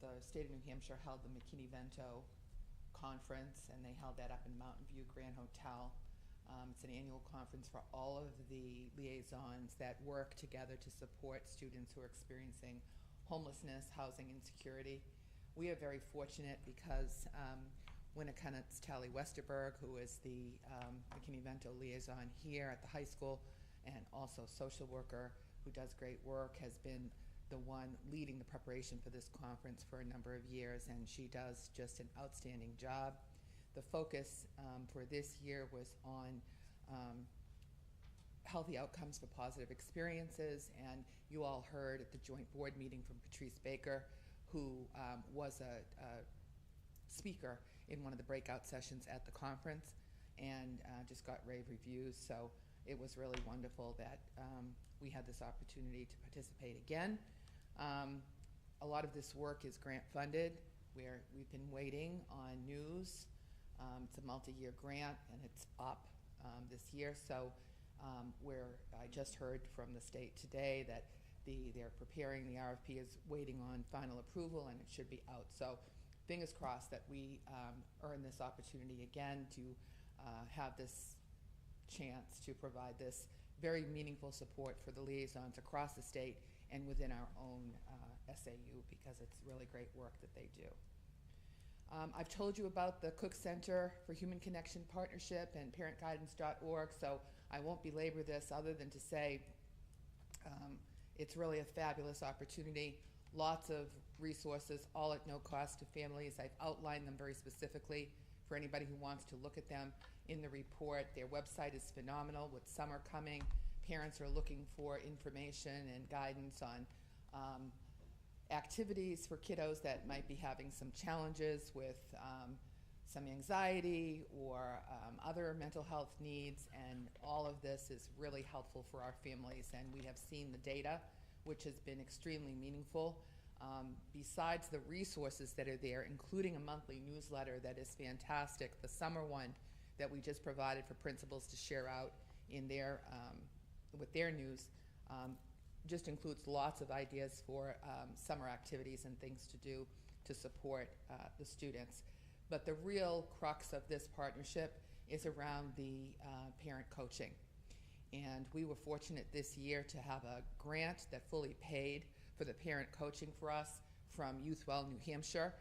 the state of New Hampshire held the McKinney-Vento conference, and they held that up in Mountain View Grand Hotel. It's an annual conference for all of the liaisons that work together to support students who are experiencing homelessness, housing insecurity. We are very fortunate because Winnacunnet's Tally Westerberg, who is the McKinney-Vento liaison here at the high school and also social worker who does great work, has been the one leading the preparation for this conference for a number of years, and she does just an outstanding job. The focus for this year was on healthy outcomes for positive experiences, and you all heard at the joint board meeting from Patrice Baker, who was a speaker in one of the breakout sessions at the conference, and just got rave reviews. So it was really wonderful that we had this opportunity to participate again. A lot of this work is grant funded. We've been waiting on news. It's a multi-year grant, and it's up this year. So I just heard from the state today that they're preparing, the RFP is waiting on final approval, and it should be out. So fingers crossed that we earn this opportunity again to have this chance to provide this very meaningful support for the liaisons across the state and within our own SAU, because it's really great work that they do. I've told you about the Cook Center for Human Connection Partnership and parentguidance.org, so I won't belabor this other than to say it's really a fabulous opportunity. Lots of resources, all at no cost to families. I've outlined them very specifically for anybody who wants to look at them in the report. Their website is phenomenal. With summer coming, parents are looking for information and guidance on activities for kiddos that might be having some challenges with some anxiety or other mental health needs, and all of this is really helpful for our families, and we have seen the data, which has been extremely meaningful. Besides the resources that are there, including a monthly newsletter that is fantastic, the summer one that we just provided for principals to share out in their with their news, just includes lots of ideas for summer activities and things to do to support the students. But the real crux of this partnership is around the parent coaching. And we were fortunate this year to have a grant that fully paid for the parent coaching for us from YouthWell New Hampshire.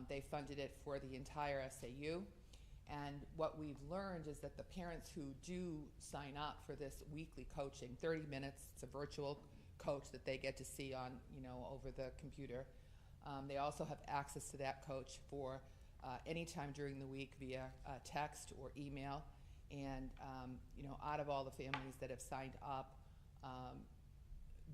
They funded it for the entire SAU. And what we've learned is that the parents who do sign up for this weekly coaching, 30 minutes, it's a virtual coach that they get to see on, over the computer. They also have access to that coach for any time during the week via text or email. And, out of all the families that have signed up,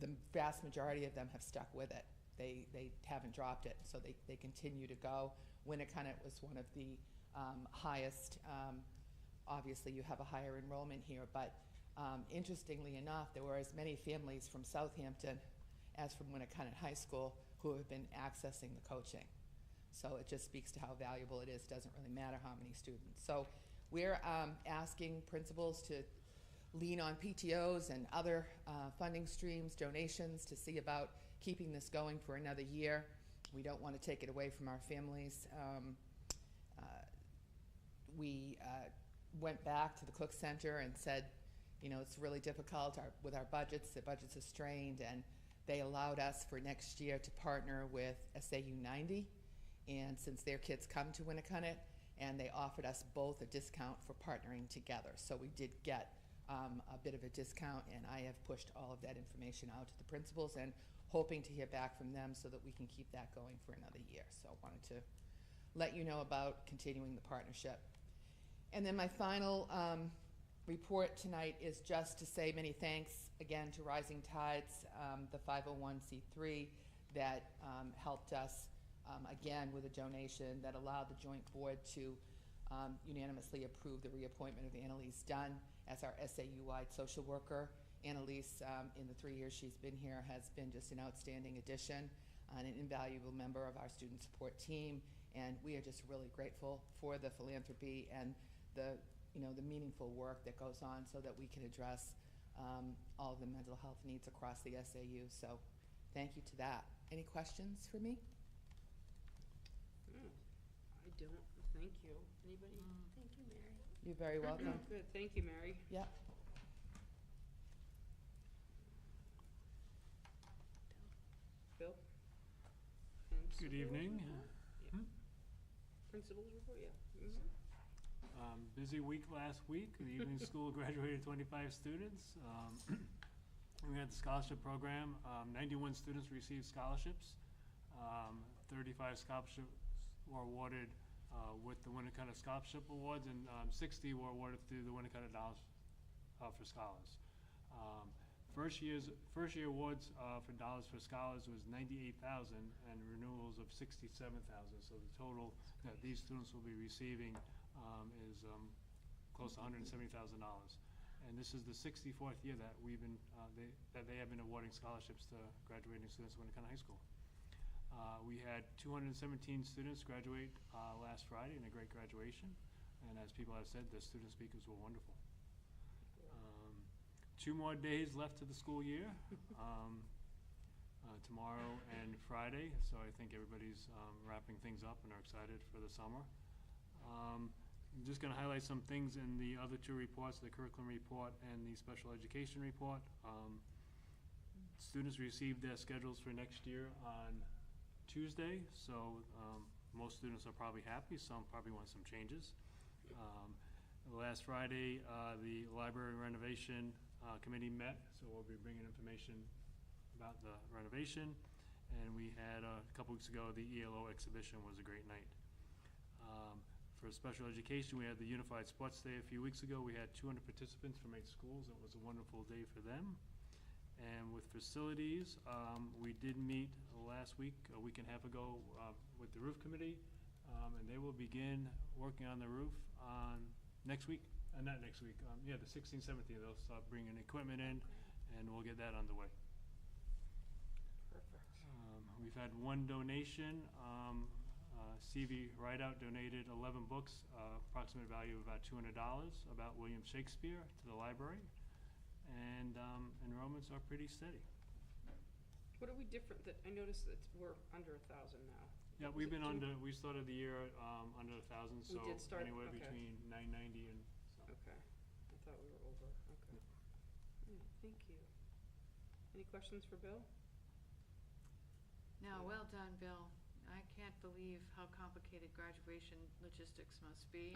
the vast majority of them have stuck with it. They haven't dropped it, so they continue to go. Winnacunnet was one of the highest. Obviously, you have a higher enrollment here, but interestingly enough, there were as many families from Southampton as from Winnacunnet High School who have been accessing the coaching. So it just speaks to how valuable it is. Doesn't really matter how many students. So we're asking principals to lean on PTOs and other funding streams, donations, to see about keeping this going for another year. We don't want to take it away from our families. We went back to the Cook Center and said, it's really difficult with our budgets. The budgets are strained, and they allowed us for next year to partner with SAU 90. And since their kids come to Winnacunnet, and they offered us both a discount for partnering together. So we did get a bit of a discount, and I have pushed all of that information out to the principals and hoping to hear back from them so that we can keep that going for another year. So I wanted to let you know about continuing the partnership. And then my final report tonight is just to say many thanks again to Rising Tides, the 501c3 that helped us again with a donation that allowed the joint board to unanimously approve the reappointment of Annalise Dunn as our SAU-wide social worker. Annalise, in the 3 years she's been here, has been just an outstanding addition and an invaluable member of our student support team, and we are just really grateful for the philanthropy and the meaningful work that goes on so that we can address all of the mental health needs across the SAU. So thank you to that. Any questions for me? I don't. Thank you. Anybody? Thank you, Mary. You're very welcome. Good. Thank you, Mary. Yeah. Bill? Good evening. Principals report, yeah. Busy week last week. The evening school graduated 25 students. And we had the scholarship program. 91 students received scholarships. 35 scholarships were awarded with the Winnacunnet Scholarship Awards, and 60 were awarded through the Winnacunnet Dollars for Scholars. First year awards for Dollars for Scholars was $98,000 and renewals of $67,000. So the total that these students will be receiving is close to $170,000. And this is the 64th year that they have been awarding scholarships to graduating students at Winnacunnet High School. We had 217 students graduate last Friday in a great graduation, and as people have said, the student speakers were wonderful. 2 more days left to the school year, tomorrow and Friday, so I think everybody's wrapping things up and are excited for the summer. I'm just going to highlight some things in the other 2 reports, the curriculum report and the special education report. Students received their schedules for next year on Tuesday, so most students are probably happy. Some probably want some changes. Last Friday, the library renovation committee met, so we'll be bringing information about the renovation. And we had a couple weeks ago, the ELO exhibition was a great night. For special education, we had the Unified Sports Day a few weeks ago. We had 200 participants from 8 schools. It was a wonderful day for them. And with facilities, we did meet last week, a week and a half ago, with the roof committee, and they will begin working on the roof on next week. Not next week, the 16th, 17th, they'll start bringing equipment in, and we'll get that underway. Perfect. We've had 1 donation. CV Rideout donated 11 books, approximate value of about $200, about William Shakespeare, to the library. And enrollments are pretty steady. What are we different that, I noticed that we're under 1,000 now. Yeah, we've been under, we started the year under 1,000, so We did start, anywhere okay. between 990 and so. Okay, I thought we were over, okay. Thank you. Any questions for Bill? No, well done, Bill. I can't believe how complicated graduation logistics must be.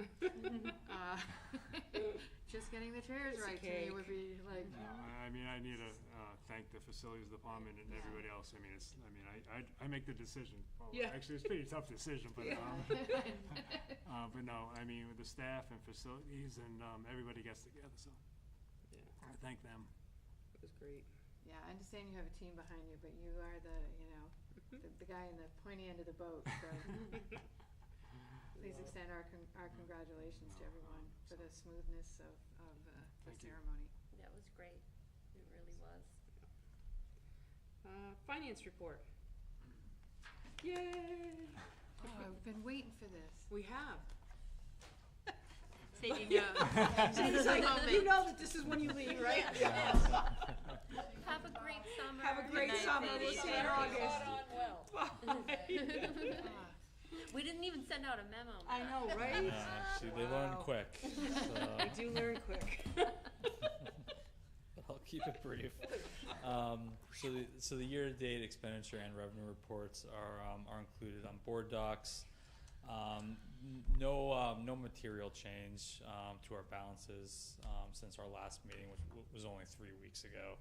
Just getting the chairs right to me would be like. No, I mean, I need to thank the facilities department and everybody else. I mean, I make the decision. Well, Yeah. Actually, it's a pretty tough decision, but but no, I mean, with the staff and facilities and everybody gets together, so Yeah, I thank them. that was great. Yeah, I understand you have a team behind you, but you are the guy in the pointy end of the boat, so. Please extend our congratulations to everyone for the smoothness of the Thank you. ceremony. That was great. It really was. Finance report. Yay! Oh, I've been waiting for this. We have. Sadie knows. She's like, you know that this is when you leave, right? Have a great summer. Have a great Good night, summer. Sadie. We'll see you in August. We didn't even send out a memo. I know, right? Actually, they learn quick. They do learn quick. I'll keep it brief. So the year-to-date expenditure and revenue reports are included on board docs. No material change to our balances since our last meeting, which was only 3 weeks ago.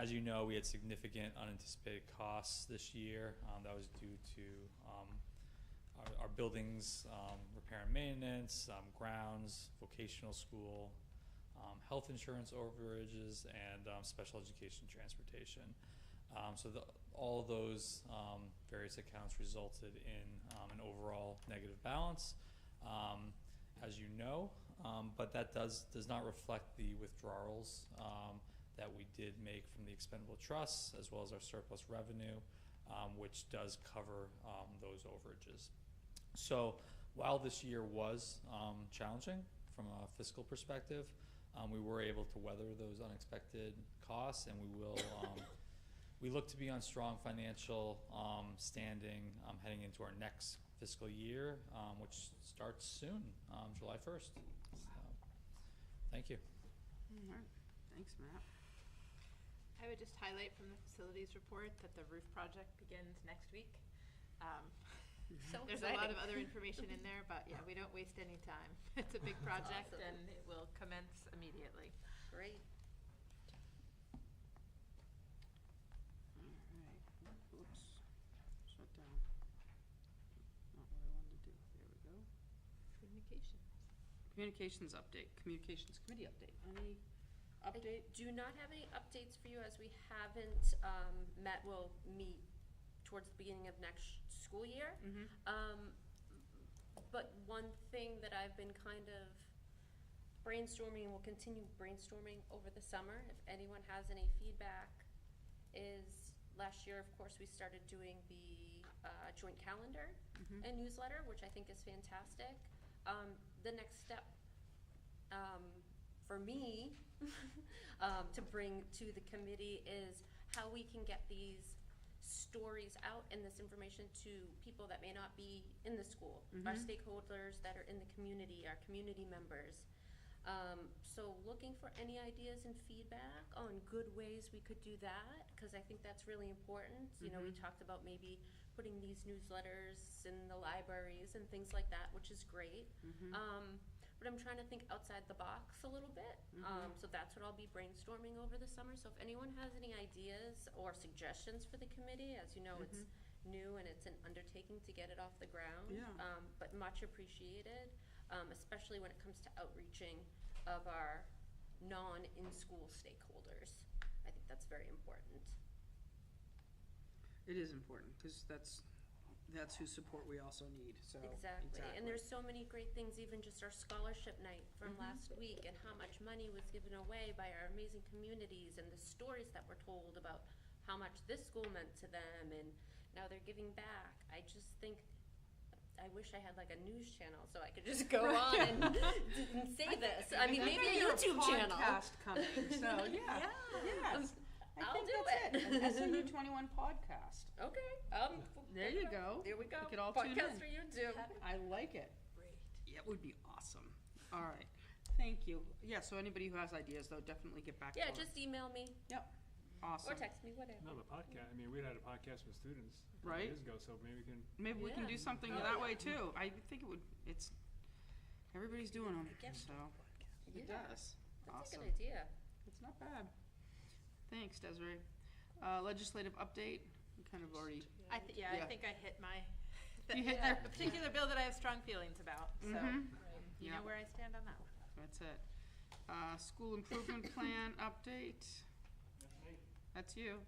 As you know, we had significant unanticipated costs this year. That was due to our buildings, repair and maintenance, grounds, vocational school, health insurance overages, and special education transportation. So all of those various accounts resulted in an overall negative balance, as you know, but that does not reflect the withdrawals that we did make from the expendable trusts, as well as our surplus revenue, which does cover those overages. So while this year was challenging from a fiscal perspective, we were able to weather those unexpected costs, and we will. We look to be on strong financial standing heading into our next fiscal year, which starts soon, July 1st. So, thank you. All right. Thanks, Matt. I would just highlight from the facilities report that the roof project begins next week. So There's a lot of other information in there, but yeah, we don't waste any time. It's a big project Awesome. and it will commence immediately. Great. Communications update, communications committee update. Any update? I do not have any updates for you as we haven't met. We'll meet towards the beginning of next school year. But one thing that I've been kind of brainstorming and will continue brainstorming over the summer, if anyone has any feedback, is last year, of course, we started doing the joint calendar and newsletter, which I think is fantastic. The next step for me to bring to the committee is how we can get these stories out and this information to people that may not be in the school, our stakeholders that are in the community, our community members. So looking for any ideas and feedback on good ways we could do that, because I think that's really important. You know, we talked about maybe putting these newsletters in the libraries and things like that, which is great. But I'm trying to think outside the box a little bit. So that's what I'll be brainstorming over the summer. So if anyone has any ideas or suggestions for the committee, as you know, it's new and it's an undertaking to get it off the ground. But much appreciated, especially when it comes to outreaching of our non-in-school stakeholders. I think that's very important. It is important, because that's whose support we also need, so. Exactly, and there's so many great things, even just our scholarship night from last week, and how much money was given away by our amazing communities, and the stories that were told about how much this school meant to them, and now they're giving back. I just think, I wish I had like a news channel so I could just go on and say this. I mean, maybe a YouTube channel. Podcast coming, so yeah. Yes. I'll do it. An SMU 21 podcast. Okay. There you go. There we go. We could all tune in. Podcast for you too. I like it. Great. Yeah, it would be awesome. All right. Thank you. Yeah, so anybody who has ideas, though, definitely get back to us. Yeah, just email me. Yep. Awesome. Or text me, whatever. No, the podcast, I mean, we had a podcast with students Right. years ago, so maybe we can. Maybe we can do something that way too. I think it would. It's everybody's doing them, so it does. That's Awesome. a good idea. It's not bad. Thanks, Desiree. Legislative update. We kind of already. I think I hit my, You hit a there. particular bill that I have strong feelings about, so you Yeah. know where I stand on that one. That's it. School improvement plan update. That's you.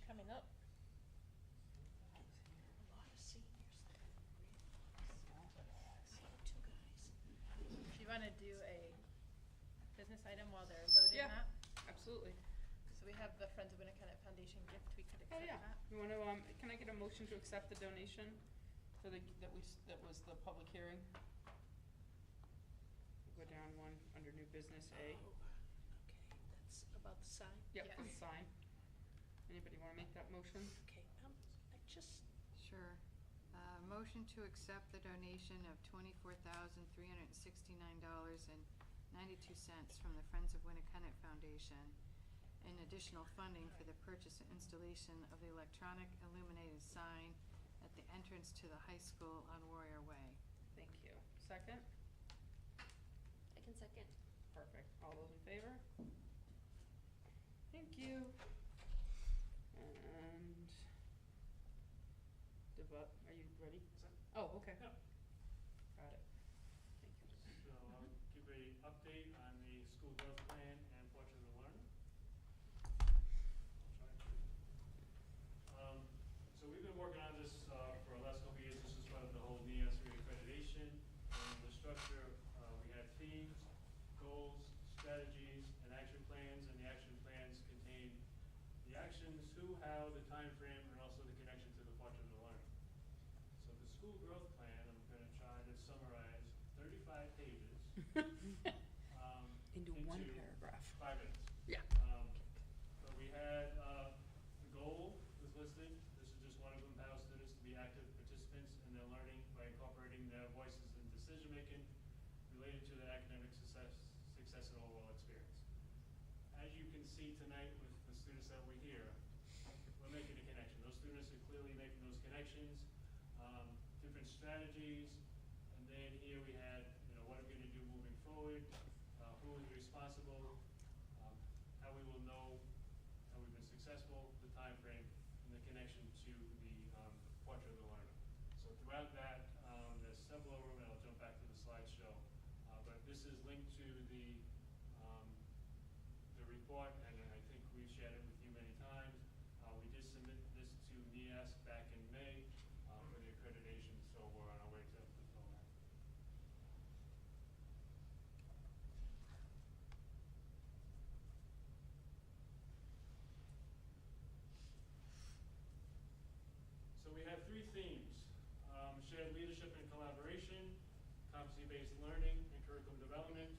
Coming up. Do you wanna do a business item while they're loading Yeah. that? Absolutely. So we have the Friends of Winnacunnet Foundation gift, we could Oh accept yeah. that. You want to? Can I get a motion to accept the donation for that was the public hearing? Go down one under new business A. Okay, that's about the sign? Yep, for the Yes. sign. Anybody want to make that motion? Okay, I just, Sure. Motion to accept the donation of $24,369.92 from the Friends of Winnacunnet Foundation and additional funding for the purchase and installation of the electronic illuminated sign at the entrance to the high school on Warrior Way. Thank you. Second? Perfect. All those in favor? Thank you. And are you ready? Oh, okay. Yeah. Got it. Thank you. So I'll give a update on the school growth plan and portrait of the learner. I'll try to. So we've been working on this for the last couple of years. This is part of the whole NEAS reaccreditation. And the structure, we had themes, goals, strategies, and action plans. And the action plans contain the actions, who, how, the time frame, and also the connection to the portrait of the learner. So the school growth plan, I'm going to try to summarize 35 pages Into one paragraph. 5 minutes. Yeah. But we had the goal was listed. This is just one of them, PAL students to be active participants in their learning by incorporating their voices in decision making related to their academic success and overall experience. As you can see tonight with the students that were here, we're making a connection. Those students are clearly making those connections, different strategies, and then here we had, what are we going to do moving forward, who is responsible, how we will know how we've been successful, the time frame, and the connection to the portrait of the learner. So throughout that, there's several of them, and I'll jump back to the slideshow. But this is linked to the report, and I think we've shared it with you many times. We did submit this to NEAS back in May for the accreditation, so we're on our way to fulfill that. So we have 3 themes: shared leadership and collaboration, competency-based learning and curriculum development,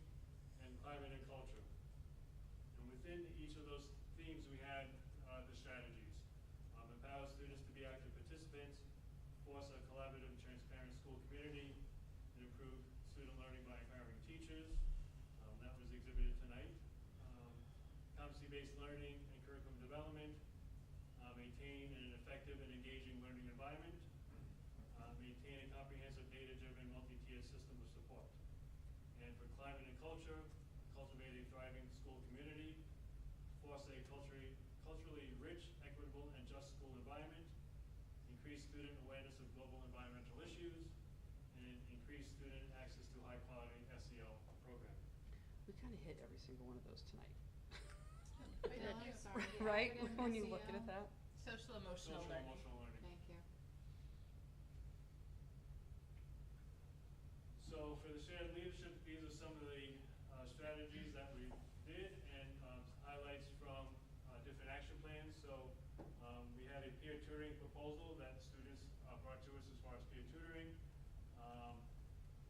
and climate and culture. And within each of those themes, we had the strategies. Empower students to be active participants, foster a collaborative and transparent school community, and improve student learning by empowering teachers. That was exhibited tonight. Competency-based learning and curriculum development, maintain an effective and engaging learning environment, maintain a comprehensive data-driven multi-tiered system of support. And for climate and culture, cultivate a thriving school community, foster a culturally rich, equitable, and just school environment, increase student awareness of global environmental issues, and increase student access to high-quality SEL programming. We kind of hit every single one of those tonight. Sorry. Right? Acronym When you SEL. look at that. Social emotional Social learning. emotional learning. Thank you. So for the shared leadership, these are some of the strategies that we did, and highlights from different action plans. So we had a peer tutoring proposal that students brought to us as far as peer tutoring.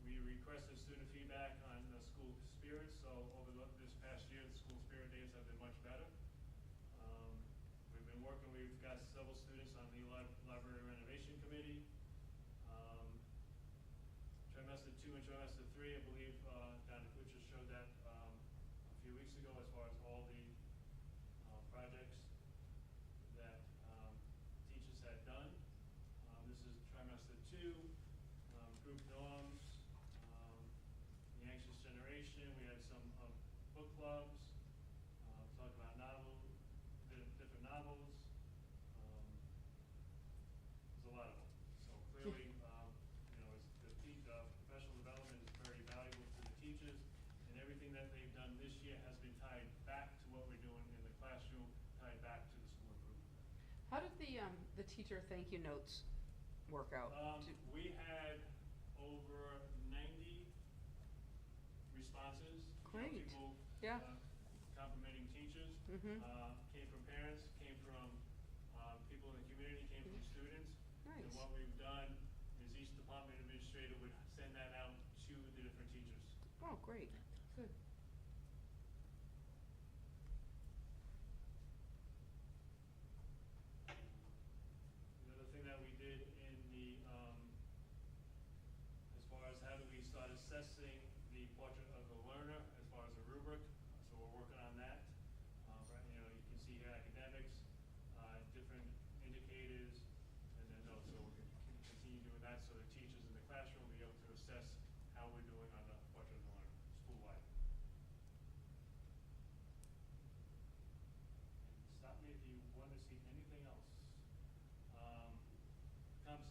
We requested student feedback on the school spirit. So over this past year, the school spirit days have been much better. We've been working, we've got several students on the library renovation committee. Trimester 2 and trimester 3, I believe Dr. Kuchar showed that a few weeks ago as far as all the projects that teachers had done. This is trimester 2, group norms, the anxious generation. We had some book clubs, talked about different novels. There's a lot of them. So clearly, the professional development is very valuable to the teachers, and everything that they've done this year has been tied back to what we're doing in the classroom, tied back to the school improvement plan. How did the teacher thank you notes work out? We had over 90 responses. Great. People Yeah. complimenting teachers. Came from parents, came from people in the community, came from students. Nice. And what we've done is each department administrator would send that out to the different teachers. Oh, great. Good. Another thing that we did in the, as far as how do we start assessing the portrait of the learner as far as a rubric, so we're working on that. You can see here academics, different indicators, and then notes. So we're going to continue doing that so the teachers in the classroom will be able to assess how we're doing on the portrait of the learner school-wide.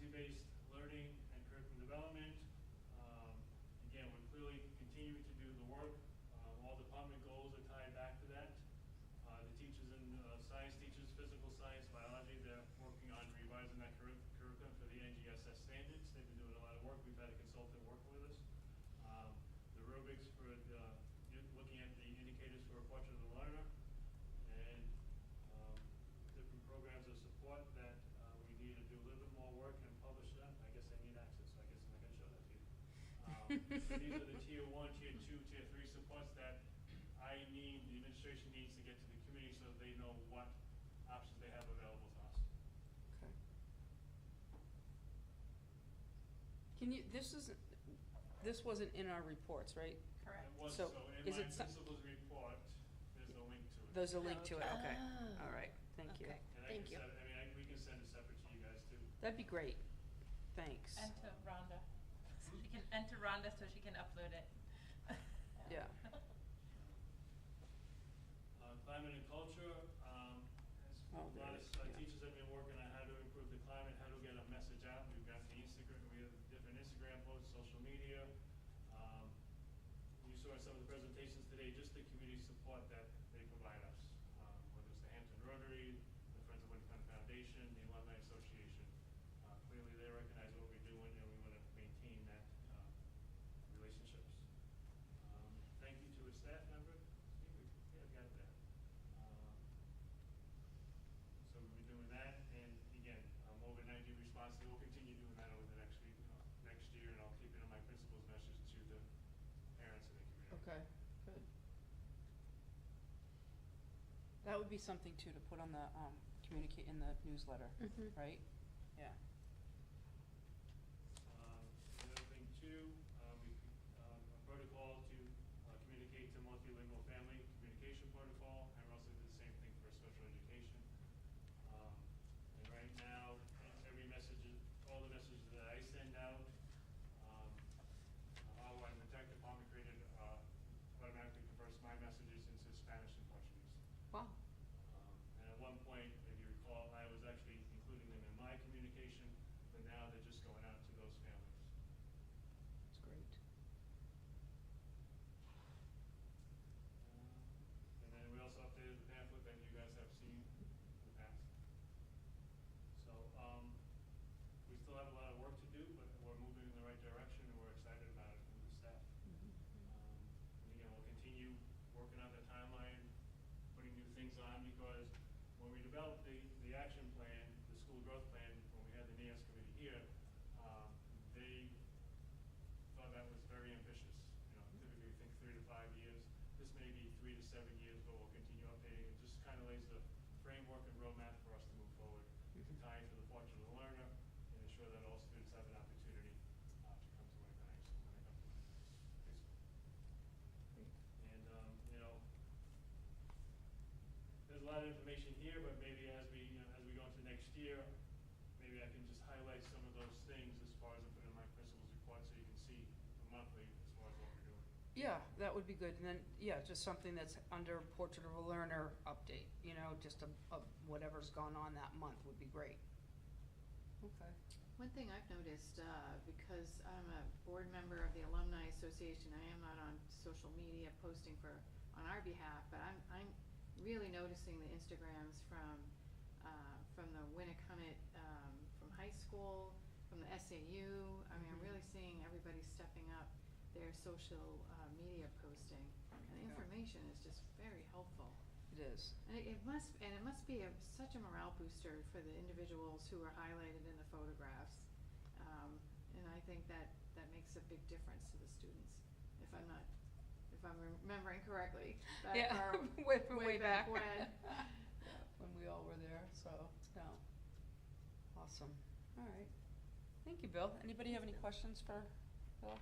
competency-based learning and curriculum development. Again, we're clearly continuing to do the work. All department goals are tied back to that. The teachers in science teachers, physical science, biology, they're working on revising that curriculum for the NGSS standards. They've been doing a lot of work. We've had a consultant work with us. The rubrics for looking at the indicators for a portrait of the learner, and different programs of support that we need to do a little bit more work and publish them. I guess I need access, so I guess I'm not going to show that to you. But these are the tier 1, tier 2, tier 3 supports that the administration needs to get to the community so they know what options they have available to us. Okay. This wasn't in our reports, right? Correct. It was, So, so in is my it principal's report, there's a link to it. There's a link to it, okay. Oh. All right, thank you. Okay. And Thank you. we can send it separate to you guys too. That'd be great. Thanks. And to Rhonda, so she can upload it. Yeah. Climate and culture, Oh, a there lot it of is, yeah. teachers have been working on how to improve the climate, how to get a message out. We've got the Instagram, we have different Instagram posts, social media. You saw in some of the presentations today, just the community support that they provide us, whether it's the Hampton Rotary, the Friends of Winnacunnet Foundation, the Alumni Association. Clearly, they recognize what we're doing, and we want to maintain that relationships. Thank you to a staff member. Yeah, got that. So we'll be doing that, and again, over-90 response, we'll continue doing that over the next week, next year, and I'll keep it in my principal's message to the parents in the community. Okay, good. That would be something too to put on the, communicate in the newsletter, Mhm. right? Yeah. The other thing too, a protocol to communicate to multilingual family communication protocol, and we also did the same thing for special education. And right now, every message, all the messages that I send out, our tech department created, automatically converts my messages into Spanish and Portuguese. Wow. And at one point, if you recall, I was actually including them in my communication, but now they're just going out to those families. That's great. And then we also updated the pamphlet that you guys have seen in the past. So, we still have a lot of work to do, but we're moving in the right direction, and we're excited about it from the staff. And again, we'll continue working on the timeline, putting new things on, because when we developed the action plan, the school growth plan, when we had the NEAS committee here, they thought that was very ambitious. Typically we think 3 to 5 years. This may be 3 to 7 years, but we'll continue updating. It just kind of lays the framework and roadmap for us to move forward, to tie into the portrait of the learner, and ensure that all students have an opportunity to come to Winnacunnet when they come to Winnacunnet High School. And, there's a lot of information here, but maybe as we go into next year, maybe I can just highlight some of those things as far as I put in my principal's report, so you can see monthly as far as what we're doing. Yeah, that would be good. And then, yeah, just something that's under Portrait of a Learner update, just a whatever's gone on that month would be great. Okay. One thing I've noticed, because I'm a board member of the Alumni Association, I am not on social media posting on our behalf, but I'm really noticing the Instagrams from the Winnacunnet, from high school, from the SAU. I mean, I'm really seeing everybody stepping up their social media posting, and the Yeah. information is just very helpful. It is. And it must be such a morale booster for the individuals who are highlighted in the photographs. And I think that makes a big difference to the students. If I'm remembering correctly, back Yeah, far, way back. when. Yeah, when we all were there, so, yeah. Awesome. All right. Thank you, Bill. Anybody have any questions for Bill?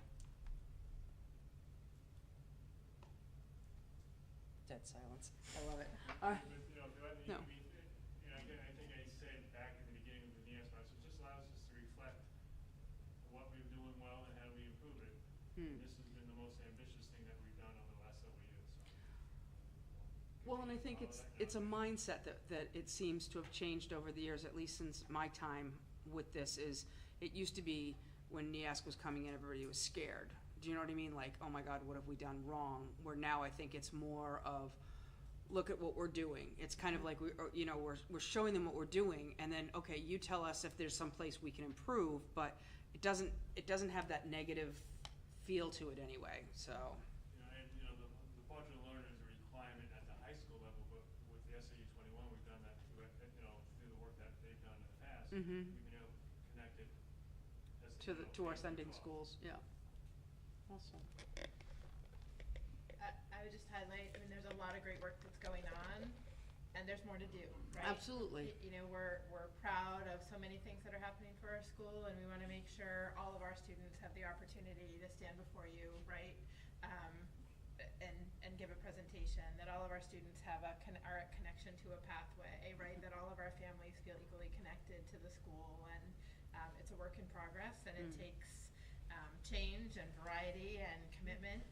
Dead silence. I love it. No. No. I think I said back in the beginning of the NEAS process, it just allows us to reflect what we're doing well and how do we improve it. This has been the most ambitious thing that we've done over the last several years. Well, and I think it's a mindset that it seems to have changed over the years, at least since my time with this, is it used to be when NEASC was coming in, everybody was scared. Do you know what I mean? Like, oh my God, what have we done wrong? Where now I think it's more of, look at what we're doing. It's kind of like we're showing them what we're doing, and then okay, you tell us if there's some place we can improve, but it doesn't have that negative feel to it anyway. So. The portrait of learner is a requirement at the high school level, but with the SAU 21, we've done that through the work that they've done in the past. Mm-hmm. We've been able to connect it To our sending schools, yeah. Awesome. I would just highlight, I mean, there's a lot of great work that's going on, and there's more to do, right? Absolutely. We're proud of so many things that are happening for our school, and we want to make sure all of our students have the opportunity to stand before you, right? And give a presentation, that all of our students have a connection to a pathway, right? That all of our families feel equally connected to the school, and it's a work in progress, and it takes change and variety and commitment.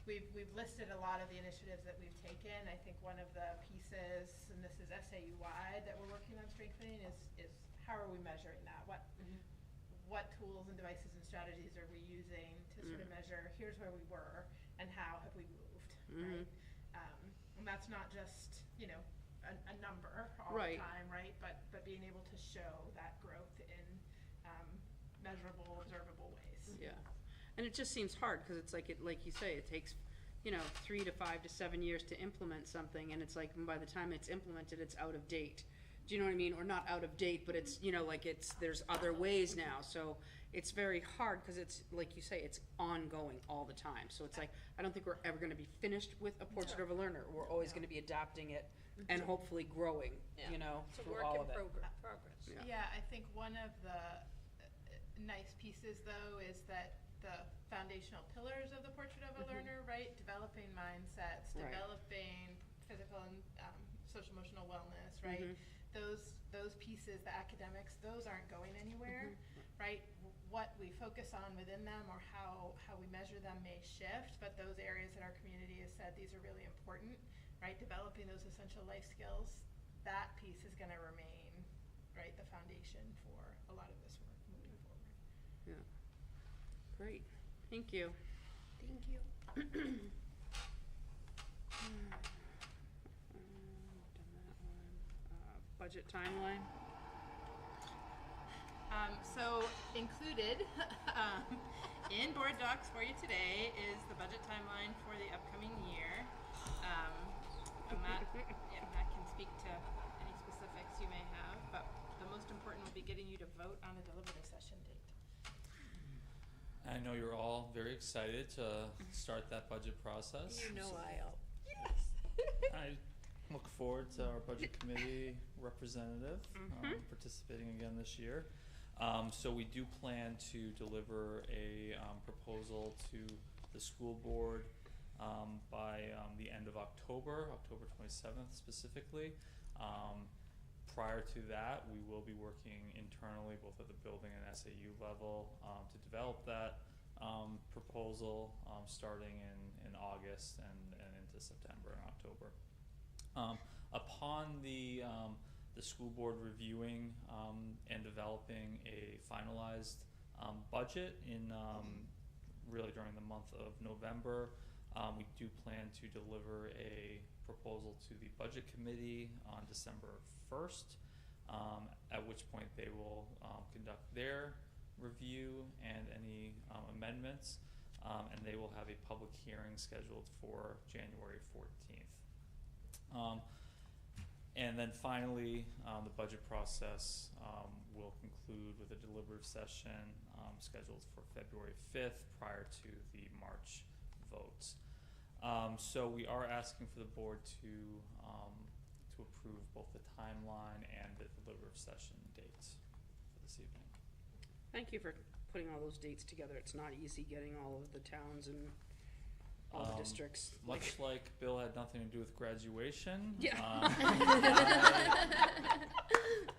We've listed a lot of the initiatives that we've taken. I think one of the pieces, and this is SAU-wide, that we're working on strengthening is how are we measuring that? What tools and devices and strategies are we using to sort of measure, here's where we were and how have we moved, right? And that's not just, a number all the time, right? But being able to show that growth in measurable, observable ways. Yeah. And it just seems hard because it's like you say, it takes 3 to 5 to 7 years to implement something, and it's like by the time it's implemented, it's out of date. Do you know what I mean? Or not out of date, but it's there's other ways now. So it's very hard because it's like you say, it's ongoing all the time. So it's like I don't think we're ever going to be finished with a portrait of a learner. We're always going to be adapting it and hopefully growing. It's a through work all in of it. progress. Yeah, I think one of the nice pieces, though, is that the foundational pillars of the portrait of a learner, right? Developing mindsets, developing physical and social emotional wellness, right? Those pieces, the academics, those aren't going anywhere, right? What we focus on within them or how we measure them may shift, but those areas that our community has said these are really important, right? Developing those essential life skills, that piece is going to remain, right? The foundation for a lot of this work moving forward. Yeah. Great. Thank you. Thank you. Budget timeline. So included in board docs for you today is the budget timeline for the upcoming year. Matt can speak to any specifics you may have, but the most important will be getting you to vote on a deliberative session date. I know you're all very excited to start that budget process. I look forward to our budget committee representative participating again this year. So we do plan to deliver a proposal to the school board by the end of October 27th specifically. Prior to that, we will be working internally, both at the building and SAU level, to develop that proposal starting in August and into September and October. Upon the school board reviewing and developing a finalized budget in really during the month of November, we do plan to deliver a proposal to the budget committee on December 1st, at which point they will conduct their review and any amendments, and they will have a public hearing scheduled for January 14th. And then finally, the budget process will conclude with a deliberative session scheduled for February 5th prior to the March votes. So we are asking for the board to approve both the timeline and the deliberative session dates for this evening. Thank you for putting all those dates together. It's not easy getting all of the towns and all the districts. Much like Bill had nothing to do with graduation. Yeah.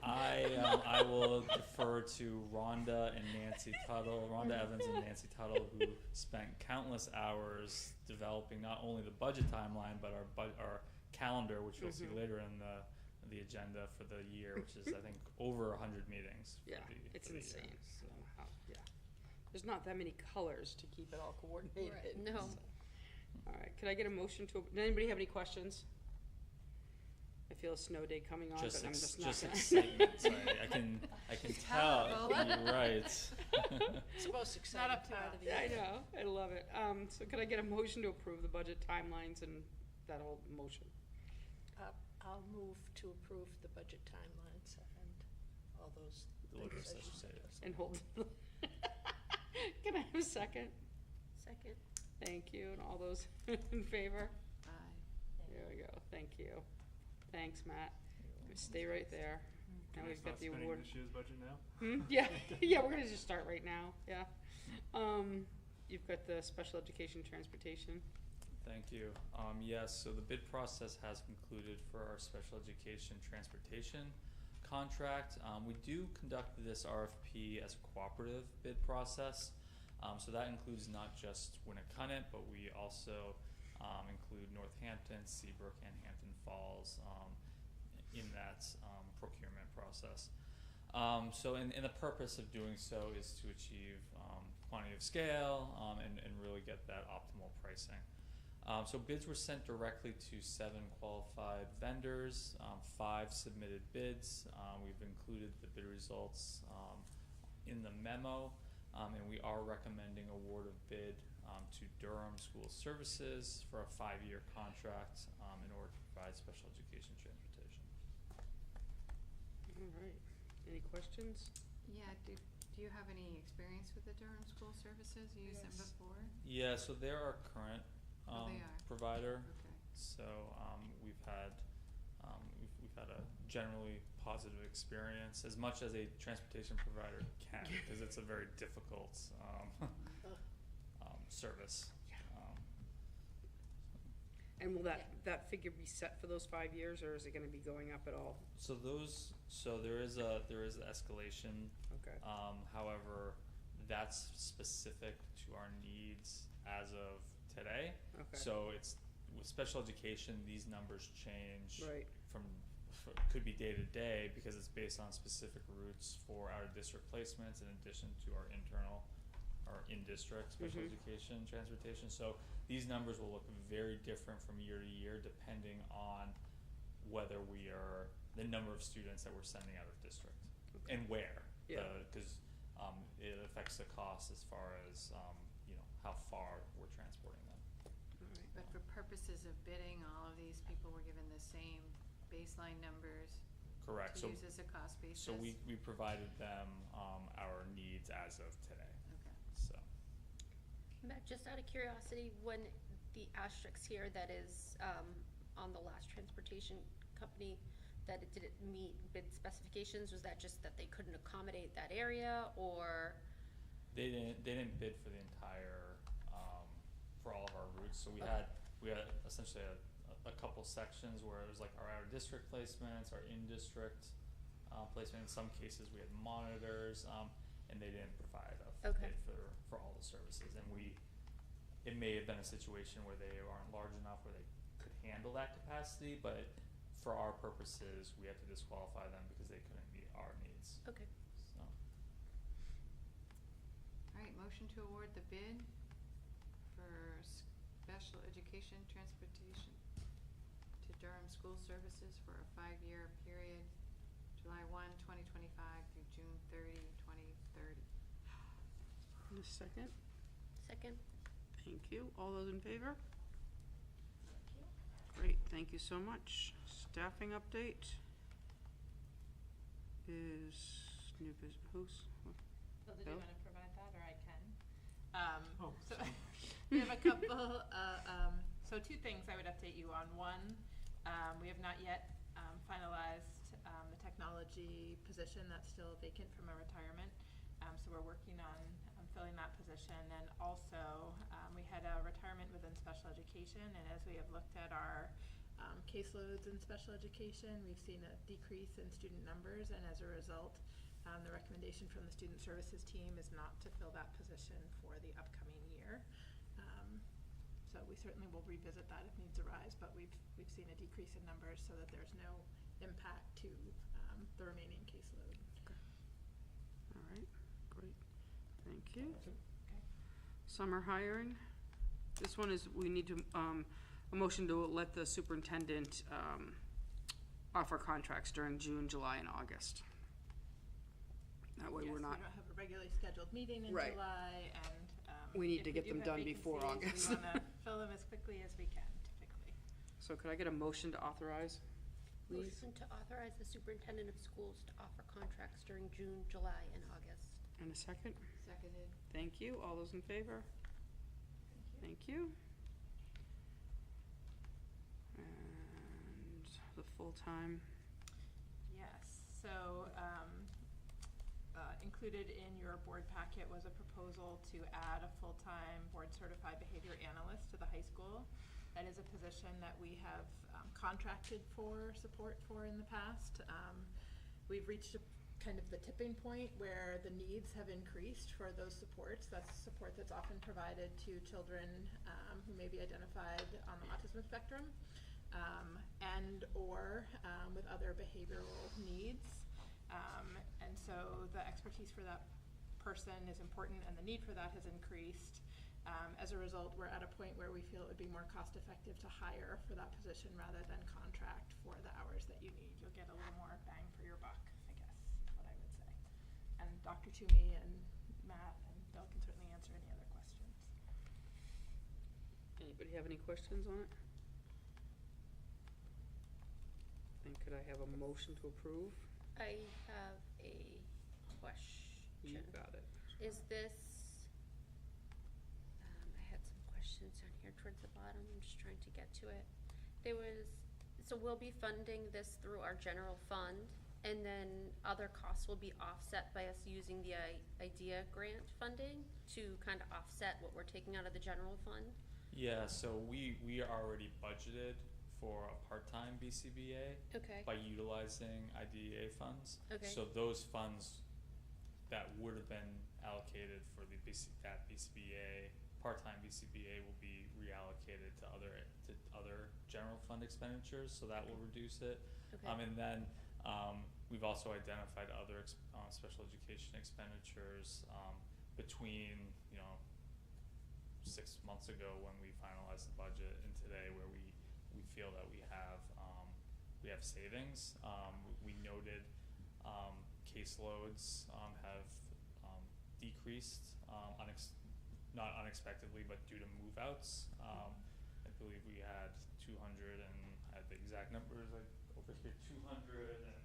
I will defer to Rhonda and Nancy Tuttle, Rhonda Evans and Nancy Tuttle, who spent countless hours developing not only the budget timeline but our calendar, which you'll see later in the agenda for the year, which is, I think, over 100 meetings. For Yeah, the, it's for the year, insane. so. Wow, yeah. There's not that many colors to keep it all coordinated. Right. No. so. All right, could I get a motion to, does anybody have any questions? I feel a snow day coming on, but I'm just not gonna. Excitement. Sorry, I can tell. You're right. It's the most exciting up to part us. of the Yeah, I year. know, I love it. So could I get a motion to approve the budget timelines and that whole motion? I'll move to approve the budget timelines and all those things as you said. And hold. Can I have a second? Second. Thank you, and all those in favor? Aye. There we go, thank you. Thanks, Matt. Stay right there. Now Can I we've got start the spending award. this year's budget now? Yeah, yeah, we're gonna just start right now, yeah. You've got the special education transportation. Thank you. Yes, so the bid process has concluded for our special education transportation contract. We do conduct this RFP as a cooperative bid process. So that includes not just Winnacunnet, but we also include Northampton, Seabrook, and Hampton Falls in that procurement process. So and the purpose of doing so is to achieve quantity of scale and really get that optimal pricing. So bids were sent directly to 7 qualified vendors, 5 submitted bids. We've included the bid results in the memo, and we are recommending award of bid to Durham School Services for a 5-year contract in order to provide special education transportation. All right, any questions? Yeah, do you have any experience with the Durham School Services? You used them Yes. before? Yeah, so they're our current They are. provider. Okay. So we've had a generally positive experience, as much as a transportation provider can, because it's a very difficult service. And will that figure be set for those 5 years, or is it gonna be going up at all? So there is an escalation. Okay. However, that's specific to our needs as of today. Okay. So it's with special education, these numbers change Right. could be day to day, because it's based on specific routes for out of district placements in addition to our internal or in-district special education transportation. So these numbers will look very different from year to year depending on whether the number of students that we're sending out of district and where. Yeah. Because it affects the cost as far as how far we're transporting them. But for purposes of bidding, all of these people were given the same baseline numbers Correct. to So use as a cost basis? So we provided them our needs as of today. Okay. So Matt, just out of curiosity, when the asterisk here that is on the last transportation company, that it didn't meet bid specifications, was that just that they couldn't accommodate that area, or? they didn't bid for the entire for all of our routes. So we Okay. had essentially a couple sections where it was like our out of district placements, our in district placement. In some cases we had monitors, and they didn't provide a Okay. bid for all the services. And it may have been a situation where they aren't large enough where they could handle that capacity, but for our purposes we had to disqualify them because they couldn't meet our needs. Okay. So All right, motion to award the bid for special education transportation to Durham School Services for a 5-year period, July 1, 2025 through June 30, 2030. In a second. Second. Thank you. All those in favor? Great, thank you so much. Staffing update is new business. So did you Bill? want to provide that, or I can? So sorry. we have a couple, so 2 things I would update you on. One, we have not yet finalized the technology position that's still vacant from a retirement. So we're working on filling that position. And also, we had a retirement within special education, and as we have looked at our caseloads in special education, we've seen a decrease in student numbers, and as a result, the recommendation from the student services team is not to fill that position for the upcoming year. So we certainly will revisit that if needs arise, but we've seen a decrease in numbers so that there's no impact to the remaining caseload. All right, great, thank you. Summer hiring, this one is, we need to, a motion to let the superintendent, offer contracts during June, July, and August. That way Yes, we're not, we don't have a regularly scheduled meeting in Right. July, and We need if to get do them have done before vacancies, August. We want to fill them as quickly as we can, typically. so could I get a motion to authorize, please? Motion to authorize the superintendent of schools to offer contracts during June, July, and August. And a second? Seconded. Thank you, all those in favor? Thank you. And the full-time, Yes, so, included in your board packet was a proposal to add a full-time board-certified behavior analyst to the high school. That is a position that we have contracted for support for in the past. We've reached kind of the tipping point where the needs have increased for those supports. That's support that's often provided to children who may be identified on the autism spectrum and or with other behavioral needs. And so the expertise for that person is important and the need for that has increased. As a result, we're at a point where we feel it would be more cost effective to hire for that position rather than contract for the hours that you need. You'll get a little more bang for your buck, I guess, is what I would say. And Dr. Toomey and Matt and Bill can certainly answer any other questions. anybody have any questions on it? And could I have a motion to approve? I have a question. You got it. Is this, I had some questions down here towards the bottom, I'm just trying to get to it. There was, so we'll be funding this through our general fund, and then other costs will be offset by us using the IDEA grant funding to kind of offset what we're taking out of the general fund? Yeah, so we already budgeted for a part-time BCBA Okay. by utilizing IDEA funds. Okay. So those funds that would have been allocated for the that BCBA, part-time BCBA, will be reallocated to other general fund expenditures, so that will reduce it. Okay. And then we've also identified other special education expenditures between 6 months ago when we finalized the budget and today, where we feel that we have savings. We noted caseloads have decreased, not unexpectedly, but due to move-outs. I believe we had 200, and I had the exact numbers over here, 200 and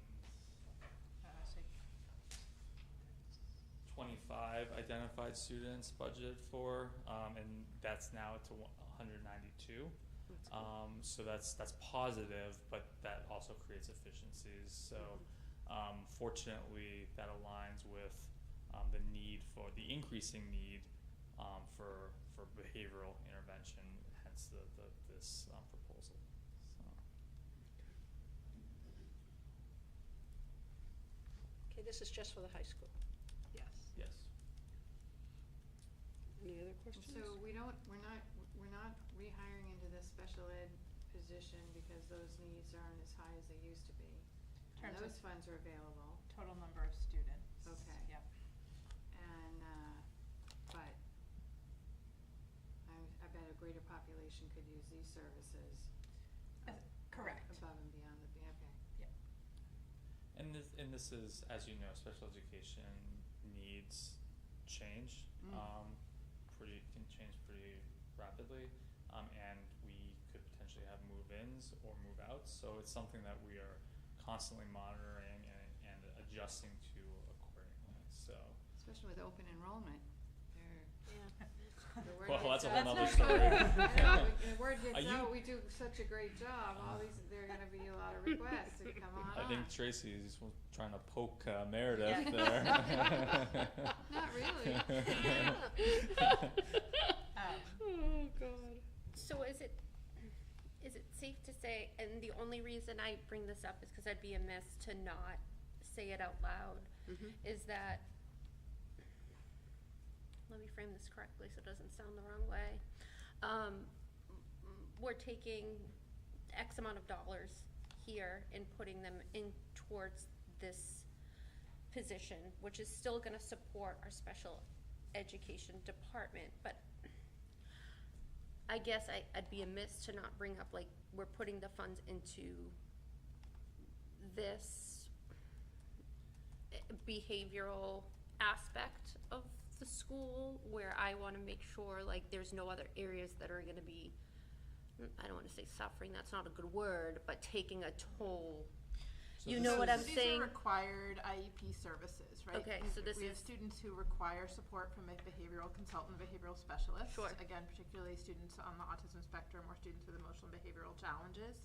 25 identified students budgeted for, and that's now to 192. So that's positive, but that also creates efficiencies. So fortunately, that aligns with the need for the increasing need for behavioral intervention. Hence this proposal. So. Okay, this is just for the high school. Yes. Yes. Any other questions? So we're not rehiring into this special ed position because those needs aren't as high as they used to be. And Terms of those funds are available. Total number of students. Okay. Yep. And, but I bet a greater population could use these services. Correct. Above and beyond the, okay. Yep. And this is, as you know, special education needs change. Can change pretty rapidly, and we could potentially have move-ins or move-outs. So it's something that we are constantly monitoring and adjusting to accordingly. So. Especially with open enrollment, the word Well, that's a gets whole out. nother story. I know, the word Are gets you- out, we do such a great job, there are gonna be a lot of requests to come on. I think Tracy's trying to poke Meredith there. Not really. Oh, God. So is it safe to say, and the only reason I bring this up is because I'd be amiss to not say it out loud, is that, let me frame this correctly so it doesn't sound the wrong way. We're taking X amount of dollars here and putting them in towards this position, which is still gonna support our special education department, but I guess I'd be amiss to not bring up, like, we're putting the funds into this behavioral aspect of the school, where I wanna make sure, like, there's no other areas that are gonna be, I don't wanna say suffering, that's not a good word, but taking a toll. So You this know what I'm is- saying? These are required IEP services, right? Okay, so this We have is- students who require support from a behavioral consultant, behavioral specialist. Sure. Again, particularly students on the autism spectrum or students with emotional and behavioral challenges.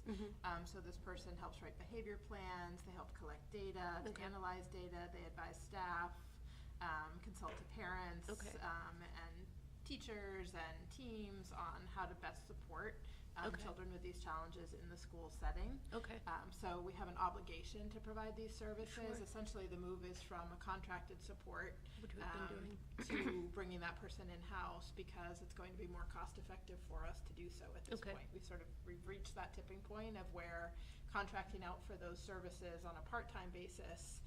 So this person helps write behavior plans, they help collect data, to Okay. analyze data, they advise staff, consult to parents, Okay. and teachers and teams on how to best support Okay. children with these challenges in the school setting. Okay. So we have an obligation to provide these services. Sure. Essentially, the move is from a contracted support Which we've been doing. to bringing that person in-house, because it's going to be more cost-effective for us to do so at this Okay. point. We've reached that tipping point of where contracting out for those services on a part-time basis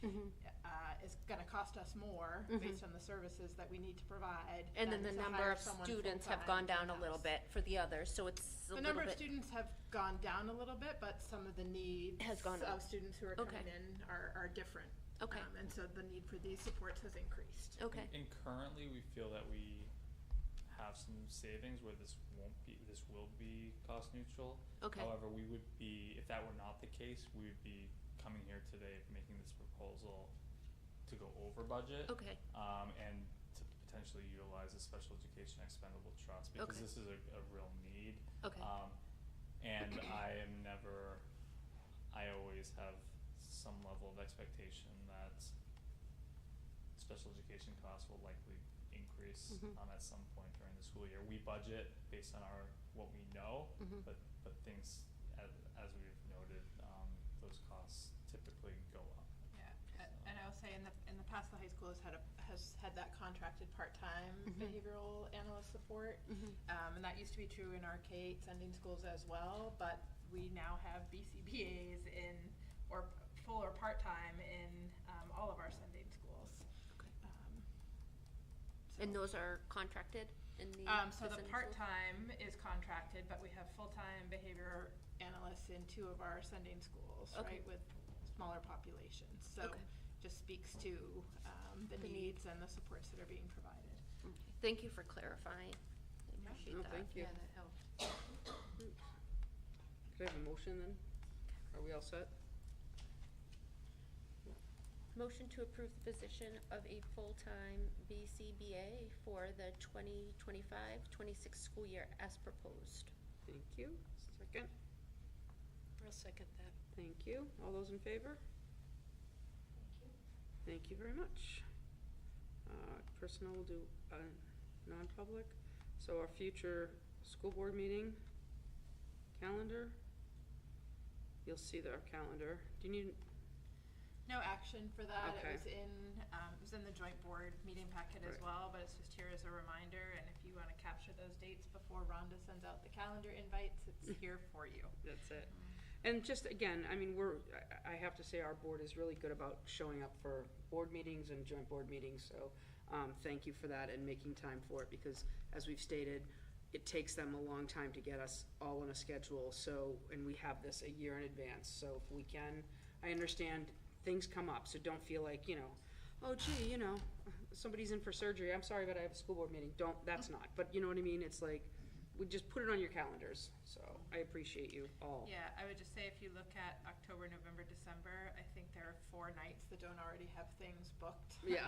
is gonna cost us more based on the services that we need to provide. And then the than to number hire of someone students have full-time gone down a in-house. little bit for the others, so it's a The little number of bit. students have gone down a little bit, but some of the needs Has gone up. of students who are Okay. coming in are different. Okay. And so the need for these supports has increased. Okay. And currently, we feel that we have some savings where this will be cost neutral. Okay. However, we would be, if that were not the case, we would be coming here today making this proposal to go over budget. Okay. And to potentially utilize a special education expendable trust, because Okay. this is a real need. Okay. And I always have some level of expectation that special education costs will likely increase at some point during the school year. We budget based on what we know, but things, as we've noted, those costs typically go up. Yeah, and I will say in the past, the high school has had that contracted part-time behavioral analyst support. And that used to be true in our K-8 sending schools as well, but we now have BCBAs or full or part-time in all of our sending schools. Okay. And those are contracted in the So the sending schools? part-time is contracted, but we have full-time behavior analysts in 2 of our sending schools, Okay. right, with smaller populations. So Okay. just speaks to the needs and the supports that are being provided. Okay. Thank you for clarifying. I appreciate No, that. thank you. Yeah, that helped. Could I have a motion then? Are we all set? Motion to approve the position of a full-time BCBA for the 2025-26 school year as proposed. Thank you. Second? I'll second that. Thank you. All those in favor? Thank you very much. Personnel will do non-public. So our future school board meeting calendar, you'll see our calendar. Do you need, No action for that. Okay. It was in the joint board meeting packet as Right. well, but it's just here as a reminder, and if you wanna capture those dates before Rhonda sends out the calendar invites, it's here for you. that's it. And just again, I mean, I have to say our board is really good about showing up for board meetings and joint board meetings, so thank you for that and making time for it, because as we've stated, it takes them a long time to get us all on a schedule, so, and we have this a year in advance, so if we can, I understand things come up, so don't feel like, oh gee, somebody's in for surgery, I'm sorry, but I have a school board meeting, that's not, but you know what I mean, it's like, we just put it on your calendars, so I appreciate you all. Yeah, I would just say if you look at October, November, December, I think there are 4 nights that don't already have things booked. Yeah.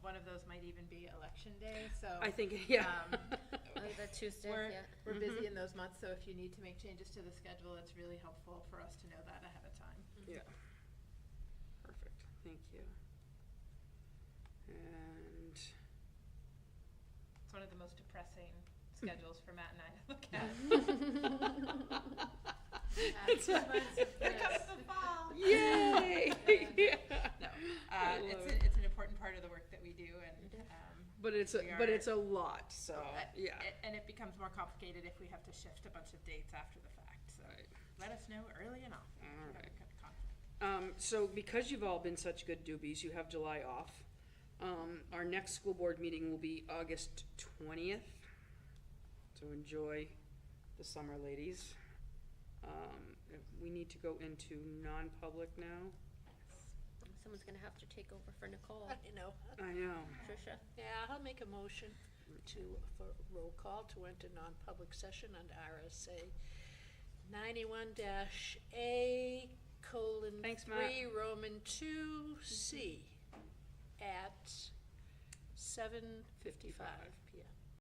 One of those might even be election day, so. I think, yeah. That Tuesday, yeah. We're busy in those months, so if you need to make changes to the schedule, it's really helpful for us to know that ahead of time. Yeah. Perfect, thank you. And, It's one of the most depressing schedules for Matt and I to look at. Here comes the fall. yay! Yeah. No, I love it's an important part of the work that we do, and But it's a lot, so, yeah. And it becomes more complicated if we have to shift a bunch of dates after the fact. So. Right. let us know early enough. if you All have a right. conflict. So because you've all been such good doobies, you have July off. Our next school board meeting will be August 20th. So enjoy the summer, ladies. We need to go into non-public now. Someone's gonna have to take over for Nicole. You know, I know. Tricia. yeah, I'll make a motion for roll call to enter non-public session under RSA 91-A Thanks, Matt. 3 Roman 2C at 7:55 PM.